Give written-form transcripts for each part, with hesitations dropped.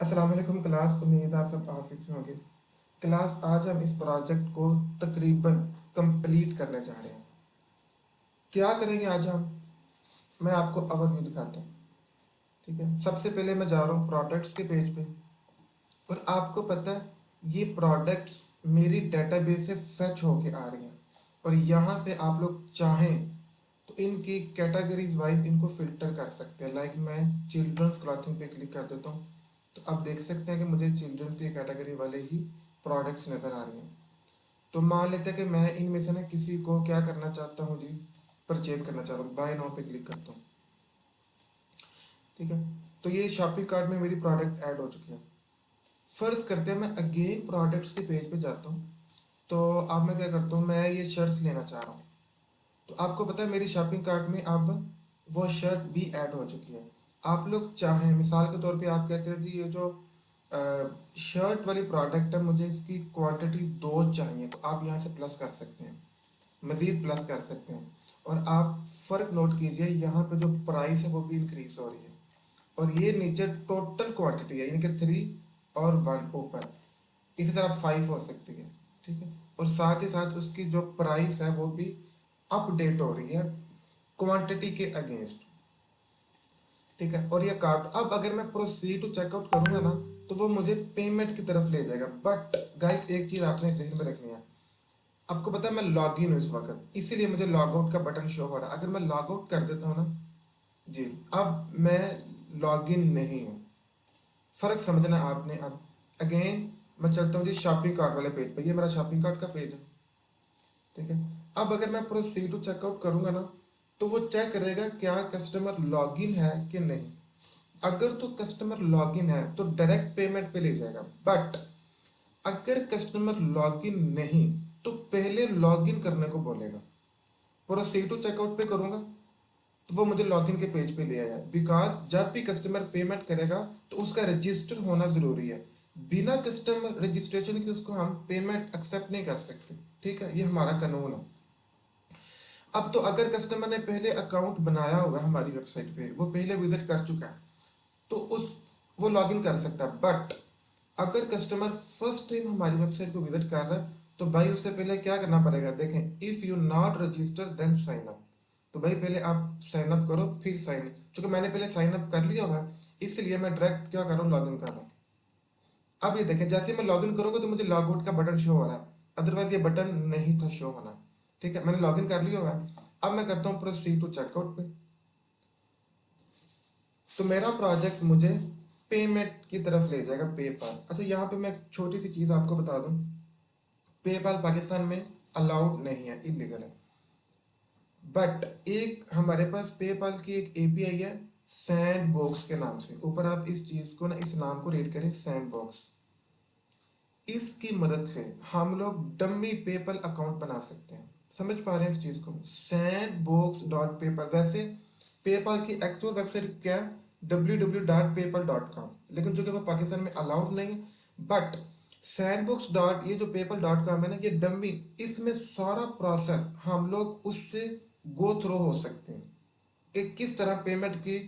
अस्सलाम वालेकुम क्लास, उम्मीद है आप सब ऑफिस में होंगे। क्लास आज हम इस प्रोजेक्ट को तकरीबन कंप्लीट करने जा रहे हैं। क्या करेंगे आज हम, मैं आपको ओवरव्यू दिखाता हूँ। ठीक है, सबसे पहले मैं जा रहा हूँ प्रोडक्ट्स के पेज पे। और आपको पता है ये प्रोडक्ट्स मेरी डेटाबेस से फेच होके आ रही हैं। और यहाँ से आप लोग चाहें तो इनकी कैटेगरीज वाइज इनको फिल्टर कर सकते हैं। लाइक मैं चिल्ड्रंस क्लॉथिंग पे क्लिक कर देता हूँ, तो आप देख सकते हैं कि मुझे चिल्ड्रंस की कैटेगरी वाले ही प्रोडक्ट्स नज़र आ रही हैं। तो मान लेते हैं कि मैं इनमें से ना किसी को क्या करना चाहता हूँ जी, परचेज करना चाह रहा हूँ। बाय नाउ पे क्लिक करता हूँ। ठीक है, तो ये शॉपिंग कार्ट में मेरी प्रोडक्ट ऐड हो चुकी है। फर्ज करते हैं मैं अगेन प्रोडक्ट्स के पेज पे जाता हूँ। तो अब मैं क्या करता हूँ, मैं ये शर्ट्स लेना चाह रहा हूँ। तो आपको पता है मेरी शॉपिंग कार्ट में अब वो शर्ट भी ऐड हो चुकी है। आप लोग चाहें, मिसाल के तौर पे आप कहते हैं जी ये जो शर्ट वाली प्रोडक्ट है मुझे इसकी क्वांटिटी 2 चाहिए, तो आप यहाँ से प्लस कर सकते हैं, मज़ीद प्लस कर सकते हैं। और आप फ़र्क नोट कीजिए, यहाँ पे जो प्राइस है वो भी इंक्रीज हो रही है। और ये नीचे टोटल क्वांटिटी है, यानी कि 3 और 1 ऊपर, इसी तरह 5 हो सकती है। ठीक है, और साथ ही साथ उसकी जो प्राइस है वो भी अपडेट हो रही है क्वांटिटी के अगेंस्ट। ठीक है, और ये कार्ट अब अगर मैं प्रोसीड टू चेकआउट करूंगा ना, तो वो मुझे पेमेंट की तरफ ले जाएगा। बट गाइस एक चीज़ आपने ध्यान में रखनी है। आपको पता है मैं लॉग इन हूँ इस वक्त, इसीलिए मुझे लॉग आउट का बटन शो हो रहा है। अगर मैं लॉग आउट कर देता हूँ ना जी, अब मैं लॉग इन नहीं हूँ। फ़र्क समझना आपने। अब अगेन मैं चलता हूँ जी शॉपिंग कार्ट वाले पेज पे। ये मेरा शॉपिंग कार्ट का पेज है। ठीक है, अब अगर मैं प्रोसीड टू चेकआउट करूंगा ना, तो वो चेक करेगा क्या कस्टमर लॉगिन है कि नहीं। अगर तो कस्टमर लॉगिन है तो डायरेक्ट पेमेंट पे ले जाएगा। बट अगर कस्टमर लॉगिन नहीं तो पहले लॉगिन करने को बोलेगा। प्रोसीड टू चेकआउट पे करूंगा तो वो मुझे लॉगिन के पेज पे ले आया। बिकॉज जब भी कस्टमर पेमेंट करेगा तो उसका रजिस्टर होना ज़रूरी है। बिना कस्टमर रजिस्ट्रेशन के उसको हम पेमेंट एक्सेप्ट नहीं कर सकते। ठीक है, ये हमारा कानून है। अब तो अगर कस्टमर ने पहले अकाउंट बनाया हुआ है हमारी वेबसाइट पे, वो पहले विजिट कर चुका है, तो उस वो लॉगिन कर सकता है। बट अगर कस्टमर फर्स्ट टाइम हमारी वेबसाइट को विजिट कर रहा है, तो भाई उससे पहले क्या करना पड़ेगा, देखें, if you not register then sign up. तो भाई पहले आप साइन अप करो फिर साइन। चूंकि मैंने पहले साइन अप कर लिया होगा, इसलिए मैं डायरेक्ट क्या कर रहा हूँ, लॉग इन कर रहा हूँ। अब ये देखें, जैसे ही मैं लॉग इन करूँगा तो मुझे लॉग आउट का बटन शो हो रहा है, अदरवाइज ये बटन नहीं था शो होना। ठीक है, मैंने लॉग इन कर लिया हुआ है। अब मैं करता हूँ प्रोसीड टू चेकआउट पे। तो मेरा प्रोजेक्ट मुझे पेमेंट की तरफ ले जाएगा, पेपाल। अच्छा, यहाँ पे मैं एक छोटी सी चीज़ आपको बता दूँ, पेपाल पाकिस्तान में अलाउड नहीं है, इलीगल है। बट एक हमारे पास पेपाल की एक एपीआई है सैंड बॉक्स के नाम से। ऊपर आप इस चीज़ को ना, इस नाम को रीड करें, सैंड बॉक्स। इसकी मदद से हम लोग डमी पेपल अकाउंट बना सकते हैं। समझ पा रहे हैं इस चीज़ को, सैंड बॉक्स डॉट पेपल। वैसे पेपाल की एक्चुअल वेबसाइट क्या है, www.paypal.com, लेकिन चूंकि वो पाकिस्तान में अलाउड नहीं है। बट सैंडबॉक्स डॉट, ये जो paypal.com है ना, ये डमी, इसमें सारा प्रोसेस हम लोग उससे गो थ्रू हो सकते हैं कि किस तरह पेमेंट की,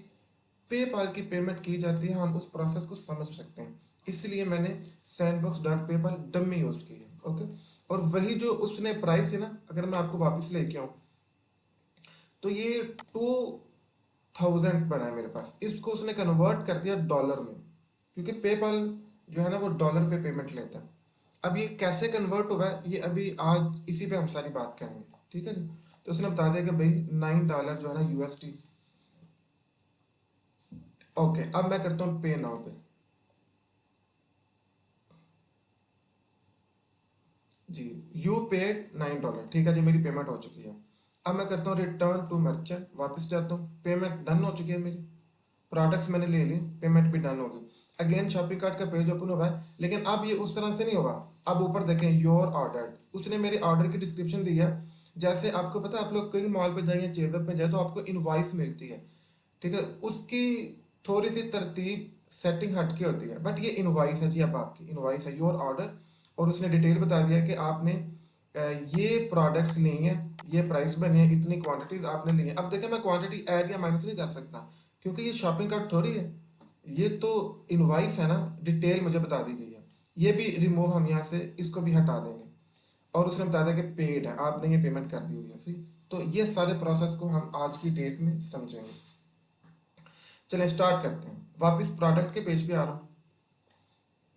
पेपाल की पेमेंट की जाती है, हम उस प्रोसेस को समझ सकते हैं। इसलिए मैंने sandbox dot PayPal dummy use की है। ओके, और वही जो उसने प्राइस है ना, अगर मैं आपको वापस लेके आऊँ, तो ये 2000 बना है मेरे पास। इसको उसने कन्वर्ट कर दिया डॉलर में, क्योंकि पेपाल जो है ना वो डॉलर पे पेमेंट लेता है। अब ये कैसे कन्वर्ट हुआ है, ये अभी आज इसी पे हम सारी बात करेंगे। ठीक है जी, तो उसने बता दिया कि भाई $9 जो है ना यूएसटी। ओके, अब मैं करता हूँ पे नाउ पे। जी, यू पेड $9। ठीक है जी, मेरी पेमेंट हो चुकी है। अब मैं करता हूँ रिटर्न टू मर्चेंट, वापस जाता हूँ, पेमेंट डन हो चुकी है मेरी, प्रोडक्ट्स मैंने ले ली, पेमेंट भी डन होगी। अगेन शॉपिंग कार्ट का पेज ओपन हुआ है, लेकिन अब ये उस तरह से नहीं होगा। अब ऊपर देखें योर ऑर्डर, उसने मेरे ऑर्डर की डिस्क्रिप्शन दी है। जैसे आपको पता है, आप लोग कहीं मॉल पे जाइए, चेजअप पे जाए, तो आपको इनवॉइस मिलती है। ठीक है, उसकी थोड़ी सी तरतीब सेटिंग हटके होती है, बट ये इनवॉइस है जी, अब आपकी इनवॉइस है योर ऑर्डर। और उसने डिटेल बता दिया कि आपने ये प्रोडक्ट्स ली हैं, ये प्राइस बने हैं, इतनी क्वांटिटीज आपने ली हैं। अब देखें, मैं क्वांटिटी ऐड या माइनस नहीं कर सकता, क्योंकि ये शॉपिंग कार्ट थोड़ी है, ये तो इनवाइस है ना, डिटेल मुझे बता दी गई है, ये भी रिमूव हम यहाँ से इसको भी हटा देंगे। और उसने बता दिया कि पेड है, आपने ये पेमेंट कर दी हुई है सी। तो ये सारे प्रोसेस को हम आज की डेट में समझेंगे। चलें स्टार्ट करते हैं। वापस प्रोडक्ट के पेज पे आ रहा हूँ।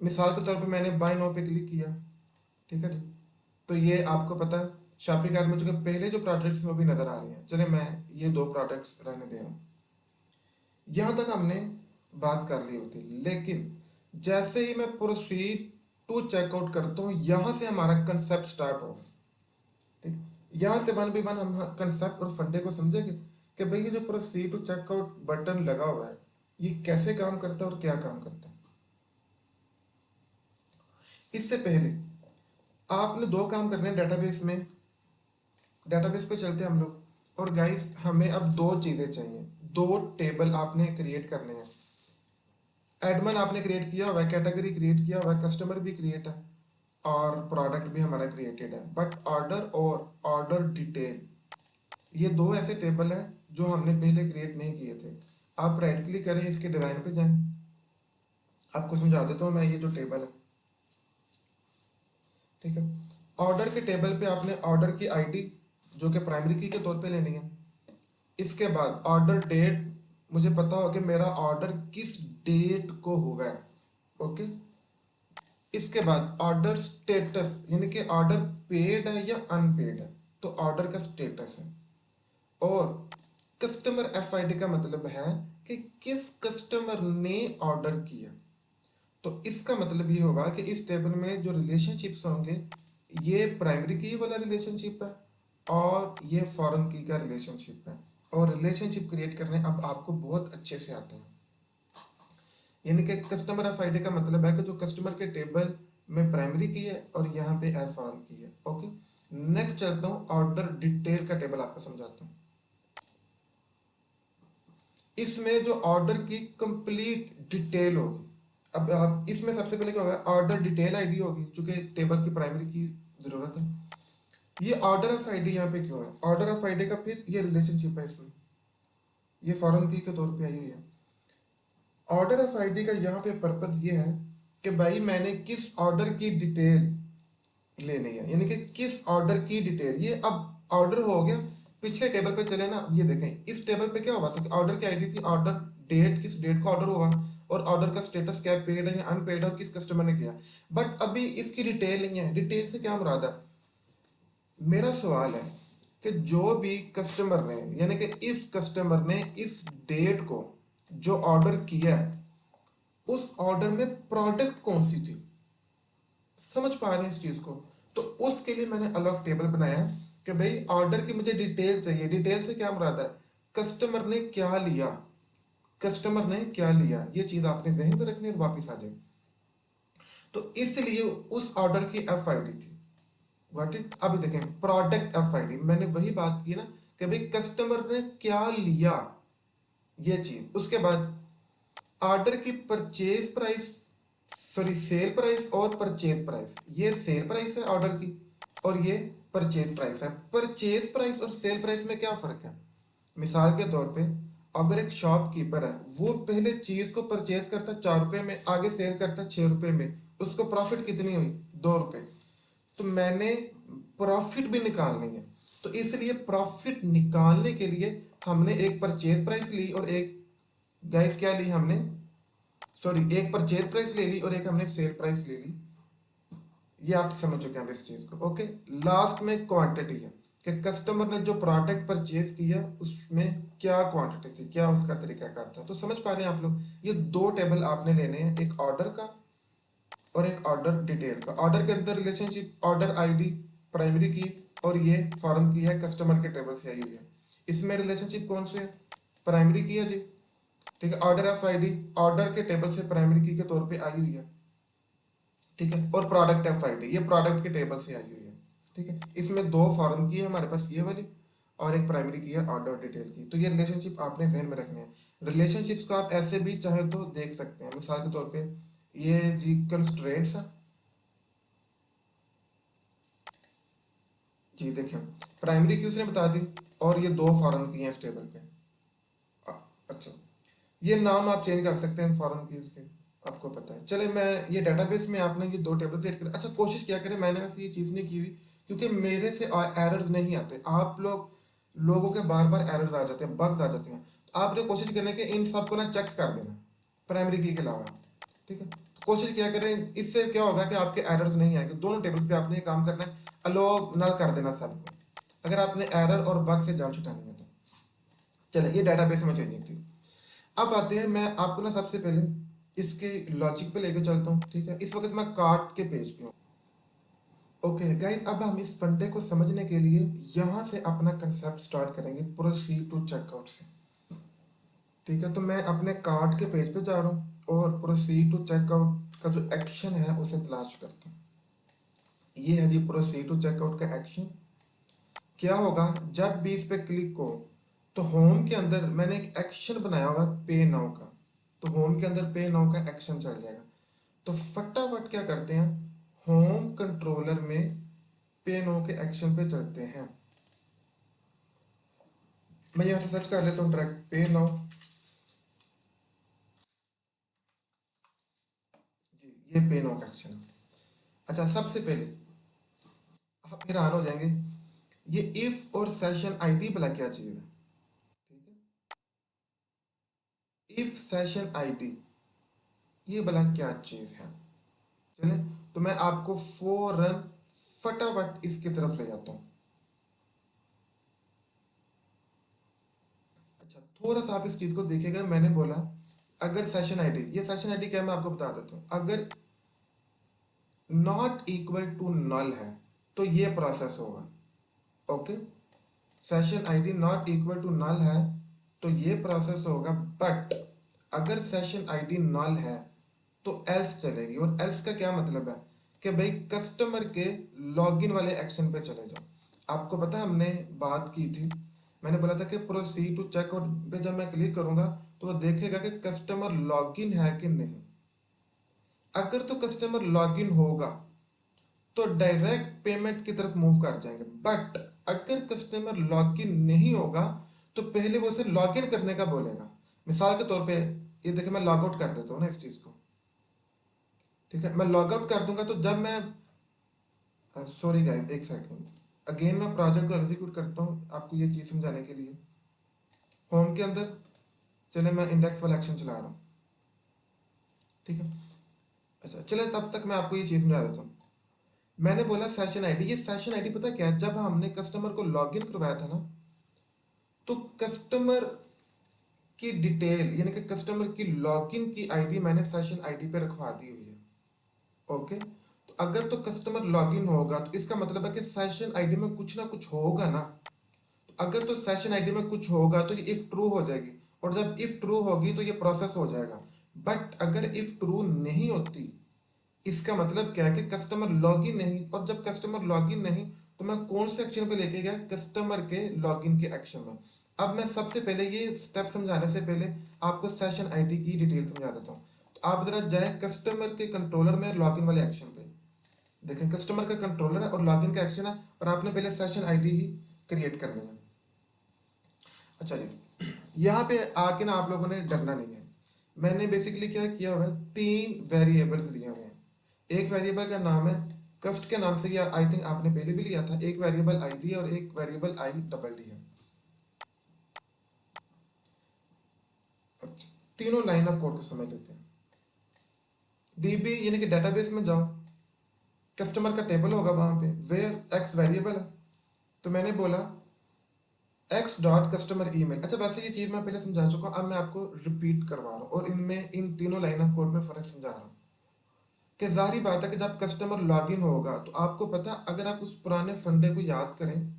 मिसाल के तौर पे मैंने बाय नाउ पे क्लिक किया, ठीक है जी। तो ये आपको पता है शॉपिंग कार्ट में जो पहले जो प्रोडक्ट्स वो भी नज़र आ रही हैं। चले मैं ये दो प्रोडक्ट्स रहने दे रहा हूँ। यहाँ तक हमने बात कर ली होती, लेकिन जैसे ही मैं प्रोसीड टू चेकआउट करता हूँ, यहाँ से हमारा कंसेप्ट स्टार्ट होगा। ठीक, यहाँ से वन बाई वन हम कंसेप्ट और फंडे को समझेंगे कि भाई ये जो प्रोसीड टू चेकआउट बटन लगा हुआ है ये कैसे काम करता है और क्या काम करता है। इससे पहले आपने दो काम करने हैं डेटाबेस में। डेटाबेस पे चलते हैं हम लोग। और गाइस हमें अब दो चीज़ें चाहिए, दो टेबल आपने क्रिएट करने हैं। एडमन आपने क्रिएट किया हुआ है, कैटेगरी क्रिएट किया हुआ है, कस्टमर भी क्रिएट है और प्रोडक्ट भी हमारा क्रिएटेड है। बट ऑर्डर और ऑर्डर डिटेल ये दो ऐसे टेबल हैं जो हमने पहले क्रिएट नहीं किए थे। आप राइट क्लिक करें, इसके डिज़ाइन पे जाएं, आपको समझा देता हूँ मैं। ये जो टेबल है, ठीक है, ऑर्डर के टेबल पे आपने ऑर्डर की आईडी जो कि प्राइमरी की के तौर पे लेनी है। इसके बाद ऑर्डर डेट, मुझे पता हो कि मेरा ऑर्डर किस डेट को हुआ है। ओके, इसके बाद ऑर्डर स्टेटस, यानी कि ऑर्डर पेड है या अनपेड है, तो ऑर्डर का स्टेटस है। और कस्टमर एफआईडी का मतलब है कि किस कस्टमर ने ऑर्डर किया। तो इसका मतलब ये होगा कि इस टेबल में जो रिलेशनशिप्स होंगे ये प्राइमरी की वाला रिलेशनशिप है और ये फॉरेन की का रिलेशनशिप है। और रिलेशनशिप क्रिएट करने अब आपको बहुत अच्छे से आते हैं। यानी कि कस्टमर एफआईडी का मतलब है कि जो कस्टमर के टेबल में प्राइमरी की है और यहाँ पे एज फॉरेन की है। ओके, नेक्स्ट चलता हूँ, ऑर्डर डिटेल का टेबल आपको समझाता हूँ। इसमें जो ऑर्डर की कंप्लीट डिटेल होगी। अब आप इसमें सबसे पहले क्या होगा, ऑर्डर डिटेल आईडी होगी, चूंकि टेबल की प्राइमरी की जरूरत है। ये ऑर्डर ऑफ आईडी यहाँ पे क्यों है, ऑर्डर ऑफ आईडी का फिर ये रिलेशनशिप है इसमें, ये फॉरेन की के तौर पे आई हुई है। ऑर्डर ऑफ आईडी का यहाँ पे पर्पज ये है कि भाई मैंने किस ऑर्डर की डिटेल लेनी है, यानी कि किस ऑर्डर की डिटेल। ये अब ऑर्डर हो गया, पिछले टेबल पे चले ना, ये देखें इस टेबल पे क्या हुआ था, ऑर्डर की आईडी थी, ऑर्डर डेट, किस डेट को ऑर्डर हुआ और ऑर्डर का स्टेटस क्या, पेड है या अनपेड और किस कस्टमर ने किया। बट अभी इसकी डिटेल नहीं है। डिटेल से क्या मुराद है, मेरा सवाल है कि जो भी कस्टमर ने, यानी कि इस कस्टमर ने इस डेट को जो ऑर्डर किया है उस ऑर्डर में प्रोडक्ट कौन सी थी। समझ पा रहे हैं इस चीज को। तो उसके लिए मैंने अलग टेबल बनाया है कि भाई ऑर्डर की मुझे डिटेल चाहिए। डिटेल से क्या मुराद है, कस्टमर ने क्या लिया, कस्टमर ने क्या लिया, ये चीज आपने जहन में रखनी और वापस आ जाए। तो इसलिए उस ऑर्डर की एफ आई डी थी। Got it. अभी देखें प्रोडक्ट एफ आई डी, मैंने वही बात की ना कि भाई कस्टमर ने क्या लिया, ये चीज। उसके बाद ऑर्डर की purchase price, sorry sale price और परचेज प्राइस। ये सेल प्राइस है ऑर्डर की और ये परचेज प्राइस है। परचेज प्राइस और सेल प्राइस में क्या फर्क है, मिसाल के तौर पे अगर एक शॉपकीपर है, वो पहले चीज को परचेज करता 4 रुपए में, आगे सेल करता 6 रुपए में, उसको प्रॉफिट कितनी हुई, 2 रुपए। तो मैंने प्रॉफिट भी निकालनी है, तो इसलिए प्रॉफिट निकालने के लिए हमने एक परचेज प्राइस ली और एक, गाइस क्या ली हमने, सॉरी एक परचेज प्राइस ले ली और एक हमने सेल प्राइस ले ली। ये आप समझ चुके हैं इस चीज को। ओके, लास्ट में क्वांटिटी है कि कस्टमर ने जो प्रोडक्ट परचेज किया उसमें क्या क्वांटिटी थी, क्या उसका तरीकाकार था। तो समझ पा रहे हैं आप लोग, ये दो टेबल आपने लेने हैं, एक ऑर्डर का और एक ऑर्डर डिटेल का। ऑर्डर के अंदर रिलेशनशिप ऑर्डर आईडी प्राइमरी की और ये फॉरेन की है, कस्टमर के टेबल से आई हुई है। इसमें रिलेशनशिप कौन से है, प्राइमरी की है जी, ठीक है। Order F I D order के टेबल से प्राइमरी की के तौर पे आई हुई है, ठीक है। और प्रोडक्ट एफ आई डी ये प्रोडक्ट के टेबल से आई हुई है, ठीक है। इसमें दो फॉरेन की है हमारे पास, ये वाली, और एक प्राइमरी की है ऑर्डर डिटेल की। तो ये रिलेशनशिप आपने ध्यान में रखने हैं। रिलेशनशिप्स को आप ऐसे भी चाहे तो देख सकते हैं, मिसाल के तौर पे ये जी कंस्ट्रेंट्स है जी, देखिए प्राइमरी की उसने बता दी और ये दो फॉरेन की हैं इस टेबल पे। अच्छा, ये नाम आप चेंज कर सकते हैं फॉरेन कीज के, आपको पता है। चले मैं ये डेटाबेस में आपने ये दो टेबल क्रिएट कर, अच्छा कोशिश क्या करें, मैंने वैसे ये चीज़ नहीं की हुई क्योंकि मेरे से एरर्स नहीं आते, आप लोगों के बार बार एरर्स आ जाते हैं, बग्स आ जाते हैं। तो आपने कोशिश करना कि इन सबको ना चेक कर देना प्राइमरी की के अलावा, ठीक है। तो कोशिश क्या करें, इससे क्या होगा कि आपके एरर्स नहीं आएंगे। दोनों टेबल्स पे आपने ये काम करना है, अलो नल कर देना सबको, अगर आपने एरर और बग से जान छुटानी है तो। चले ये डेटाबेस में चेंजिंग थी। अब आते हैं, मैं आपको ना सबसे पहले इसके लॉजिक पे लेके चलता हूँ, ठीक है। इस वक्त मैं कार्ट के पेज पे हूँ। ओके गाइस, अब हम इस फंडे को समझने के लिए यहाँ से अपना कंसेप्ट स्टार्ट करेंगे, प्रोसीड टू चेकआउट से, ठीक है। तो मैं अपने कार्ट के पेज पे जा रहा हूँ और प्रोसीड टू चेकआउट का जो एक्शन है उसे तलाश करता हूँ। ये है जी प्रोसीड टू चेकआउट का एक्शन। क्या होगा जब भी इस पे क्लिक हो तो होम के अंदर मैंने एक एक्शन बनाया हुआ है पे नाउ का, तो होम के अंदर पे नाउ का एक्शन चल जाएगा। तो फटाफट क्या करते हैं, होम कंट्रोलर में पे नाउ के एक्शन पे चलते हैं। मैं यहाँ से सर्च कर लेता हूँ डायरेक्ट पे नाउ जी, ये पे नाउ का एक्शन है। अच्छा सबसे पहले आप हैरान हो जाएंगे, ये इफ और सेशन आईडी भला क्या चीज़ है, ठीक है। इफ सेशन आईडी ये भला क्या चीज़ है, चले। तो मैं आपको फौरन फटाफट इसकी तरफ ले जाता हूँ। अच्छा थोड़ा सा आप इस चीज़ को देखिएगा, मैंने बोला अगर सेशन आईडी, ये सेशन आईडी क्या है मैं आपको बता देता हूँ। अगर नॉट इक्वल टू नल है तो ये प्रोसेस होगा, okay. Session ID not equal to null है तो ये प्रोसेस होगा, बट अगर सेशन आईडी नल है तो एल्स चलेगी। और एल्स का क्या मतलब है कि भाई कस्टमर के लॉगिन वाले एक्शन पे चले जाओ। आपको पता है हमने बात की थी, मैंने बोला था कि प्रोसीड टू चेकआउट पे जब मैं क्लिक करूंगा तो वो देखेगा कि कस्टमर लॉगिन है कि नहीं। अगर तो कस्टमर लॉगिन होगा तो डायरेक्ट पेमेंट की तरफ मूव कर जाएंगे, बट अगर कस्टमर लॉगिन नहीं होगा तो पहले वो उसे लॉगिन करने का बोलेगा। मिसाल के तौर पे ये देखिए, मैं लॉग आउट कर देता हूँ ना इस चीज़ को, ठीक है। मैं लॉग आउट कर दूंगा तो जब मैं, सॉरी गाइस एक सेकंड, अगेन मैं प्रोजेक्ट को एग्जीक्यूट करता हूँ आपको ये चीज़ समझाने के लिए। होम के अंदर चले मैं इंडेक्स वाला एक्शन चला रहा हूँ, ठीक है। अच्छा चले तब तक मैं आपको ये चीज़ समझा देता हूँ। मैंने बोला सेशन आईडी, ये सेशन आईडी पता क्या है, जब हमने कस्टमर को लॉगिन करवाया था ना तो कस्टमर की डिटेल यानी कि कस्टमर की लॉगिन की आईडी मैंने सेशन आईडी पे रखवा दी हुई है, ओके। तो अगर तो कस्टमर लॉगिन होगा तो इसका मतलब है कि सेशन आईडी में कुछ ना कुछ होगा ना। तो अगर तो सेशन आईडी में कुछ होगा तो ये इफ ट्रू हो जाएगी, और जब इफ ट्रू होगी तो ये प्रोसेस हो जाएगा। बट अगर इफ ट्रू नहीं होती इसका मतलब क्या है कि कस्टमर लॉगिन नहीं, और जब कस्टमर लॉगिन नहीं तो मैं कौन से एक्शन पे लेके गया, कस्टमर के लॉगिन के एक्शन में। अब मैं सबसे पहले ये स्टेप समझाने से पहले आपको सेशन आईडी की डिटेल समझा देता हूँ। तो आप जरा जाए कस्टमर के कंट्रोलर में लॉगिन वाले एक्शन पे, देखें कस्टमर का कंट्रोलर है और लॉगिन का एक्शन है, और आपने पहले सेशन आईडी ही क्रिएट करनी है। अच्छा जी, यहाँ पे आके ना आप लोगों ने डरना नहीं है। मैंने बेसिकली क्या किया हुआ है, तीन वेरिएबल्स लिए हुए हैं। एक वेरिएबल का नाम है कस्ट के नाम से, या आई थिंक आपने पहले भी लिया था। एक वेरिएबल आईडी है और एक वेरिएबल आई डबल डी है। अच्छा तीनों लाइन ऑफ कोड को समझ लेते हैं। डीबी यानी कि डेटाबेस में जाओ, कस्टमर का टेबल होगा वहां पे, वेयर एक्स वेरिएबल है। तो मैंने बोला एक्स डॉट कस्टमर ईमेल। अच्छा वैसे ये चीज़ मैं पहले समझा चुका हूँ, अब मैं आपको रिपीट करवा रहा हूँ और इनमें इन तीनों लाइन ऑफ कोड में फ़र्क समझा रहा हूँ। कि जाहिर बात है कि जब कस्टमर लॉगिन होगा तो आपको पता, अगर आप उस पुराने फंडे को याद करें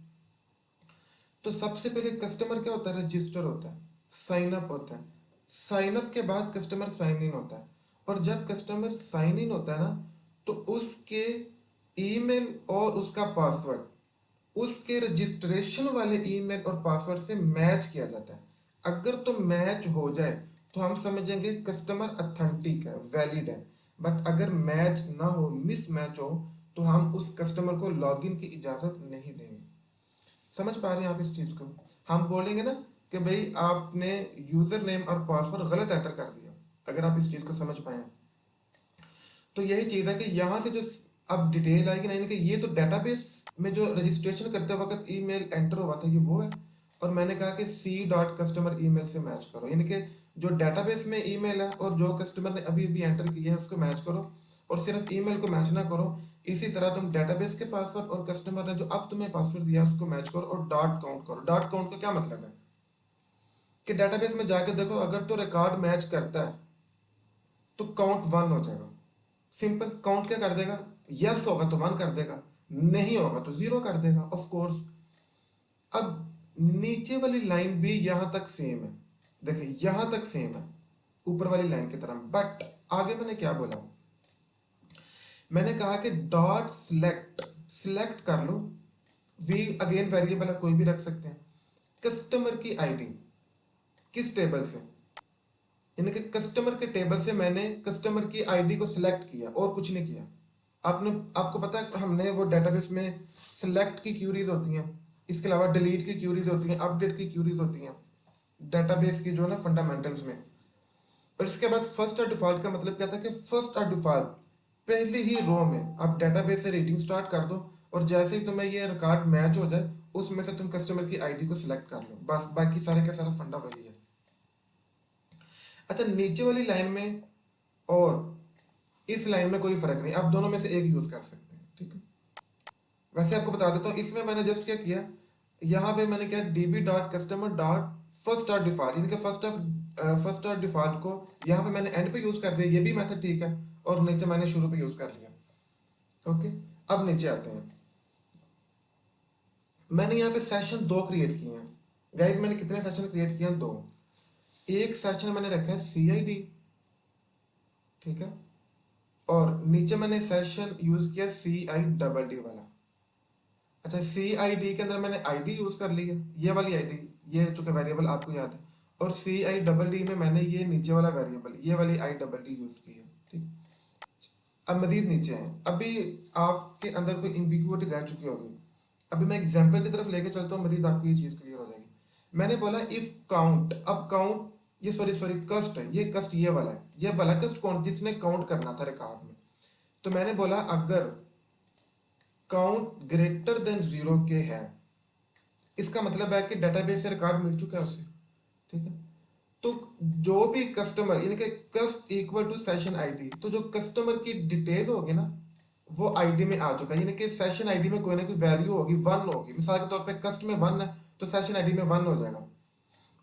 तो सबसे पहले कस्टमर क्या होता है, रजिस्टर होता है, साइन अप होता है, साइन अप के बाद कस्टमर साइन इन होता है। और जब कस्टमर साइन इन होता है ना तो उसके ईमेल और उसका पासवर्ड उसके रजिस्ट्रेशन वाले ईमेल और पासवर्ड से मैच किया जाता है। अगर तो मैच हो जाए तो हम समझेंगे कस्टमर अथेंटिक है, वैलिड है। बट अगर मैच ना हो, मिस मैच हो, तो हम उस कस्टमर को लॉगिन की इजाज़त नहीं देंगे। समझ पा रहे हैं आप इस चीज़ को? हम बोलेंगे ना कि भाई आपने यूजर नेम और पासवर्ड गलत एंटर कर दिया, अगर आप इस चीज को समझ पाए। तो यही चीज है कि यहाँ से जो अब डिटेल आएगी ना, यानी कि ये तो डेटाबेस में जो रजिस्ट्रेशन करते वक्त ईमेल एंटर हुआ था ये वो है, और मैंने कहा कि सी डॉट कस्टमर ईमेल से मैच करो, यानी कि जो डेटाबेस में ईमेल है और जो कस्टमर ने अभी अभी एंटर किया है उसको मैच करो, और सिर्फ ईमेल को मैच ना करो। इसी तरह तुम डेटाबेस के पासवर्ड और कस्टमर ने जो अब तुम्हें पासवर्ड दिया उसको मैच करो और डॉट काउंट करो। डॉट काउंट का क्या मतलब है कि डेटाबेस में जाकर देखो, अगर तो रिकॉर्ड मैच करता है तो काउंट 1 हो जाएगा। सिंपल, काउंट क्या कर देगा, यस होगा तो 1 कर देगा, नहीं होगा तो 0 कर देगा ऑफ कोर्स। अब नीचे वाली लाइन भी यहां तक सेम है, देखिए यहां तक सेम है ऊपर वाली लाइन की तरह, बट आगे मैंने क्या बोला, मैंने कहा कि डॉट सिलेक्ट, सिलेक्ट कर लो, वी अगेन वेरिएबल है कोई भी रख सकते हैं, कस्टमर की आईडी, किस टेबल से, यानी कि कस्टमर के टेबल से मैंने कस्टमर की आईडी को सिलेक्ट किया और कुछ नहीं किया। आपको पता है हमने वो डेटाबेस में सिलेक्ट की क्यूरीज होती हैं, इसके अलावा डिलीट की क्यूरीज होती हैं, अपडेट की क्यूरीज होती हैं डेटाबेस की जो ना फंडामेंटल्स में। और इसके बाद फर्स्ट और डिफॉल्ट का मतलब क्या था कि फर्स्ट और डिफॉल्ट पहली ही रो में आप डेटाबेस से रीडिंग स्टार्ट कर दो, और जैसे ही तुम्हें ये रिकॉर्ड मैच हो जाए उसमें से तुम कस्टमर की आईडी को सिलेक्ट कर लो, बस बाकी सारे का सारा फंडा वही है। अच्छा, नीचे वाली लाइन में और इस लाइन में कोई फर्क नहीं, आप दोनों में से एक यूज कर सकते हैं, ठीक है। वैसे आपको बता देता हूँ इसमें मैंने जस्ट क्या किया, यहाँ पे मैंने किया dB dot customer dot first dot default, इनके फर्स्ट डॉट डिफॉल्ट को यहाँ पे मैंने एंड पे यूज कर दिया, ये भी मेथड ठीक है, और नीचे मैंने शुरू पे यूज कर लिया। ओके, अब नीचे आते हैं, मैंने यहाँ पे सेशन 2 क्रिएट किए हैं। गाइस मैंने कितने सेशन क्रिएट किए हैं, 2। एक सेशन मैंने रखा है CID, ठीक है, और नीचे मैंने सेशन यूज किया CIDD वाला। अच्छा, CID के अंदर मैंने आईडी यूज कर ली है, ये वाली आईडी, ये चूंकि वेरिएबल आपको याद है, और CIDD में मैंने ये नीचे वाला वेरिएबल, ये वाली IDD यूज की है, ठीक। अब मजीद नीचे हैं, अभी आपके अंदर कोई इम्बिग्विटी रह चुकी होगी, अभी मैं एग्जाम्पल की तरफ लेके चलता हूँ, मजीद आपको ये चीज क्लियर हो जाएगी। मैंने बोला इफ काउंट, अब काउंट ये सॉरी कस्ट है, ये कस्ट ये वाला है, ये वाला कस्ट कौन जिसने काउंट करना था रिकॉर्ड में, तो मैंने बोला अगर काउंट ग्रेटर देन 0 के है, इसका मतलब है कि डेटाबेस से रिकॉर्ड मिल चुका है उसे, ठीक है। तो जो भी कस्टमर, यानी कि कस्ट इक्वल टू सेशन आईडी, तो जो कस्टमर की डिटेल होगी ना वो आईडी में आ चुका है, यानी कि सेशन आईडी में कोई ना कोई वैल्यू होगी, 1 होगी, मिसाल के तौर पे कस्ट में 1 है तो सेशन आईडी में 1 हो जाएगा,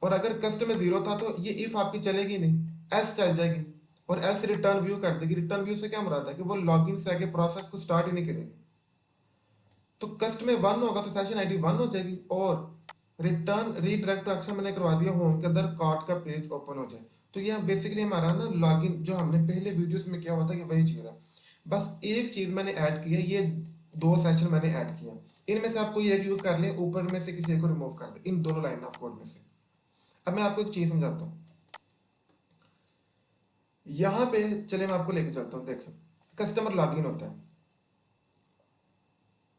और अगर कस्ट में 0 था तो ये इफ आपकी चलेगी नहीं, एल्स चल जाएगी, और एल्स रिटर्न व्यू कर देगी। रिटर्न व्यू से क्या मुराद है कि वो लॉगिन से आगे प्रोसेस को स्टार्ट ही नहीं करेगी। तो कस्ट में 1 होगा तो सेशन आईडी 1 हो जाएगी, और रिटर्न रीडायरेक्ट टू एक्शन मैंने करवा दिया होम के अंदर कार्ट का पेज ओपन हो जाए। तो ये बेसिकली हमारा ना लॉगिन जो हमने पहले वीडियोस में किया हुआ था कि वही चीज़ है, बस एक चीज़ मैंने ऐड की है, ये 2 सेशन मैंने ऐड किया, इनमें से आप कोई एक यूज़ कर लें, ऊपर में से किसी एक को रिमूव कर दें, इन दोनों लाइन ऑफ कोड में से। अब मैं आपको एक चीज़ समझाता हूँ, यहाँ पे चले मैं आपको लेके चलता हूँ। देखें, कस्टमर लॉगिन होता है,